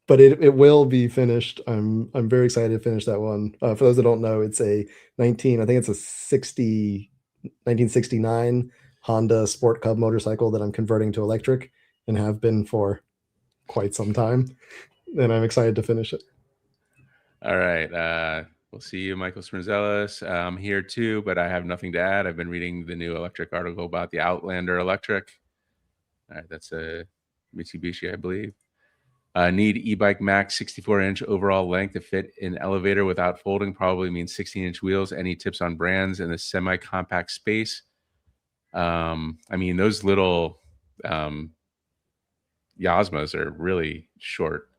But it will be finished. I'm very excited to finish that one. For those that don't know, it's a 19, I think it's a 1969 Honda Sport Cub motorcycle that I'm converting to electric and have been for quite some time. And I'm excited to finish it. All right. We'll see you, Michael Smirzelis. I'm here too, but I have nothing to add. I've been reading the new Electrek article about the Outlander Electric. All right, that's a Mitsubishi, I believe. Need e-bike max 64-inch overall length to fit in elevator without folding. Probably means 16-inch wheels. Any tips on brands in the semi-compact space? I mean, those little Yozmas are really short,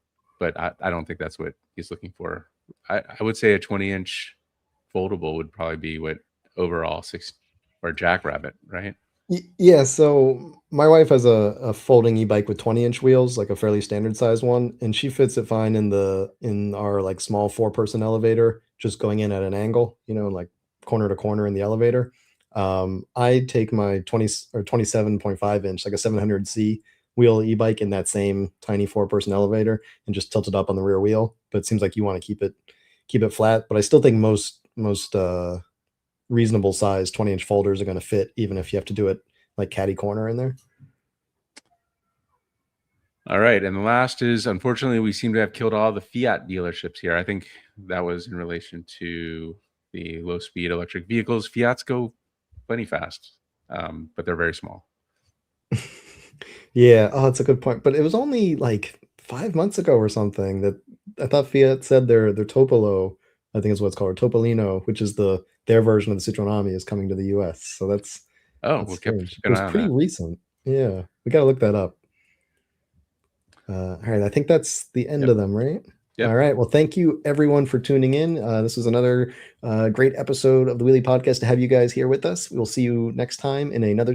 but I don't think that's what he's looking for. I would say a 20-inch foldable would probably be what overall six or Jackrabbit, right? Yeah, so my wife has a folding e-bike with 20-inch wheels, like a fairly standard size one, and she fits it fine in our like small four-person elevator, just going in at an angle, like corner to corner in the elevator. I take my 20 or 27.5-inch, like a 700C wheel e-bike in that same tiny four-person elevator and just tilt it up on the rear wheel. But it seems like you want to keep it flat. But I still think most reasonable size 20-inch folders are going to fit, even if you have to do it like caddy corner in there. All right. And the last is, unfortunately, we seem to have killed all the Fiat dealerships here. I think that was in relation to the low speed electric vehicles. Fiats go plenty fast, but they're very small. Yeah, oh, that's a good point. But it was only like 5 months ago or something that I thought Fiat said their Topolo, I think is what it's called, or Topolino, which is their version of the Citroen Ami, is coming to the US. So Oh, that's we'll keep strange. It an was eye on pretty that. recent. Yeah, we got to look that up. All right, I think that's the end Yep. of them, right? All Yep. right. Well, thank you everyone for tuning in. This was another great episode of the Wheelie Podcast to have you guys here with us. We'll see you next time in another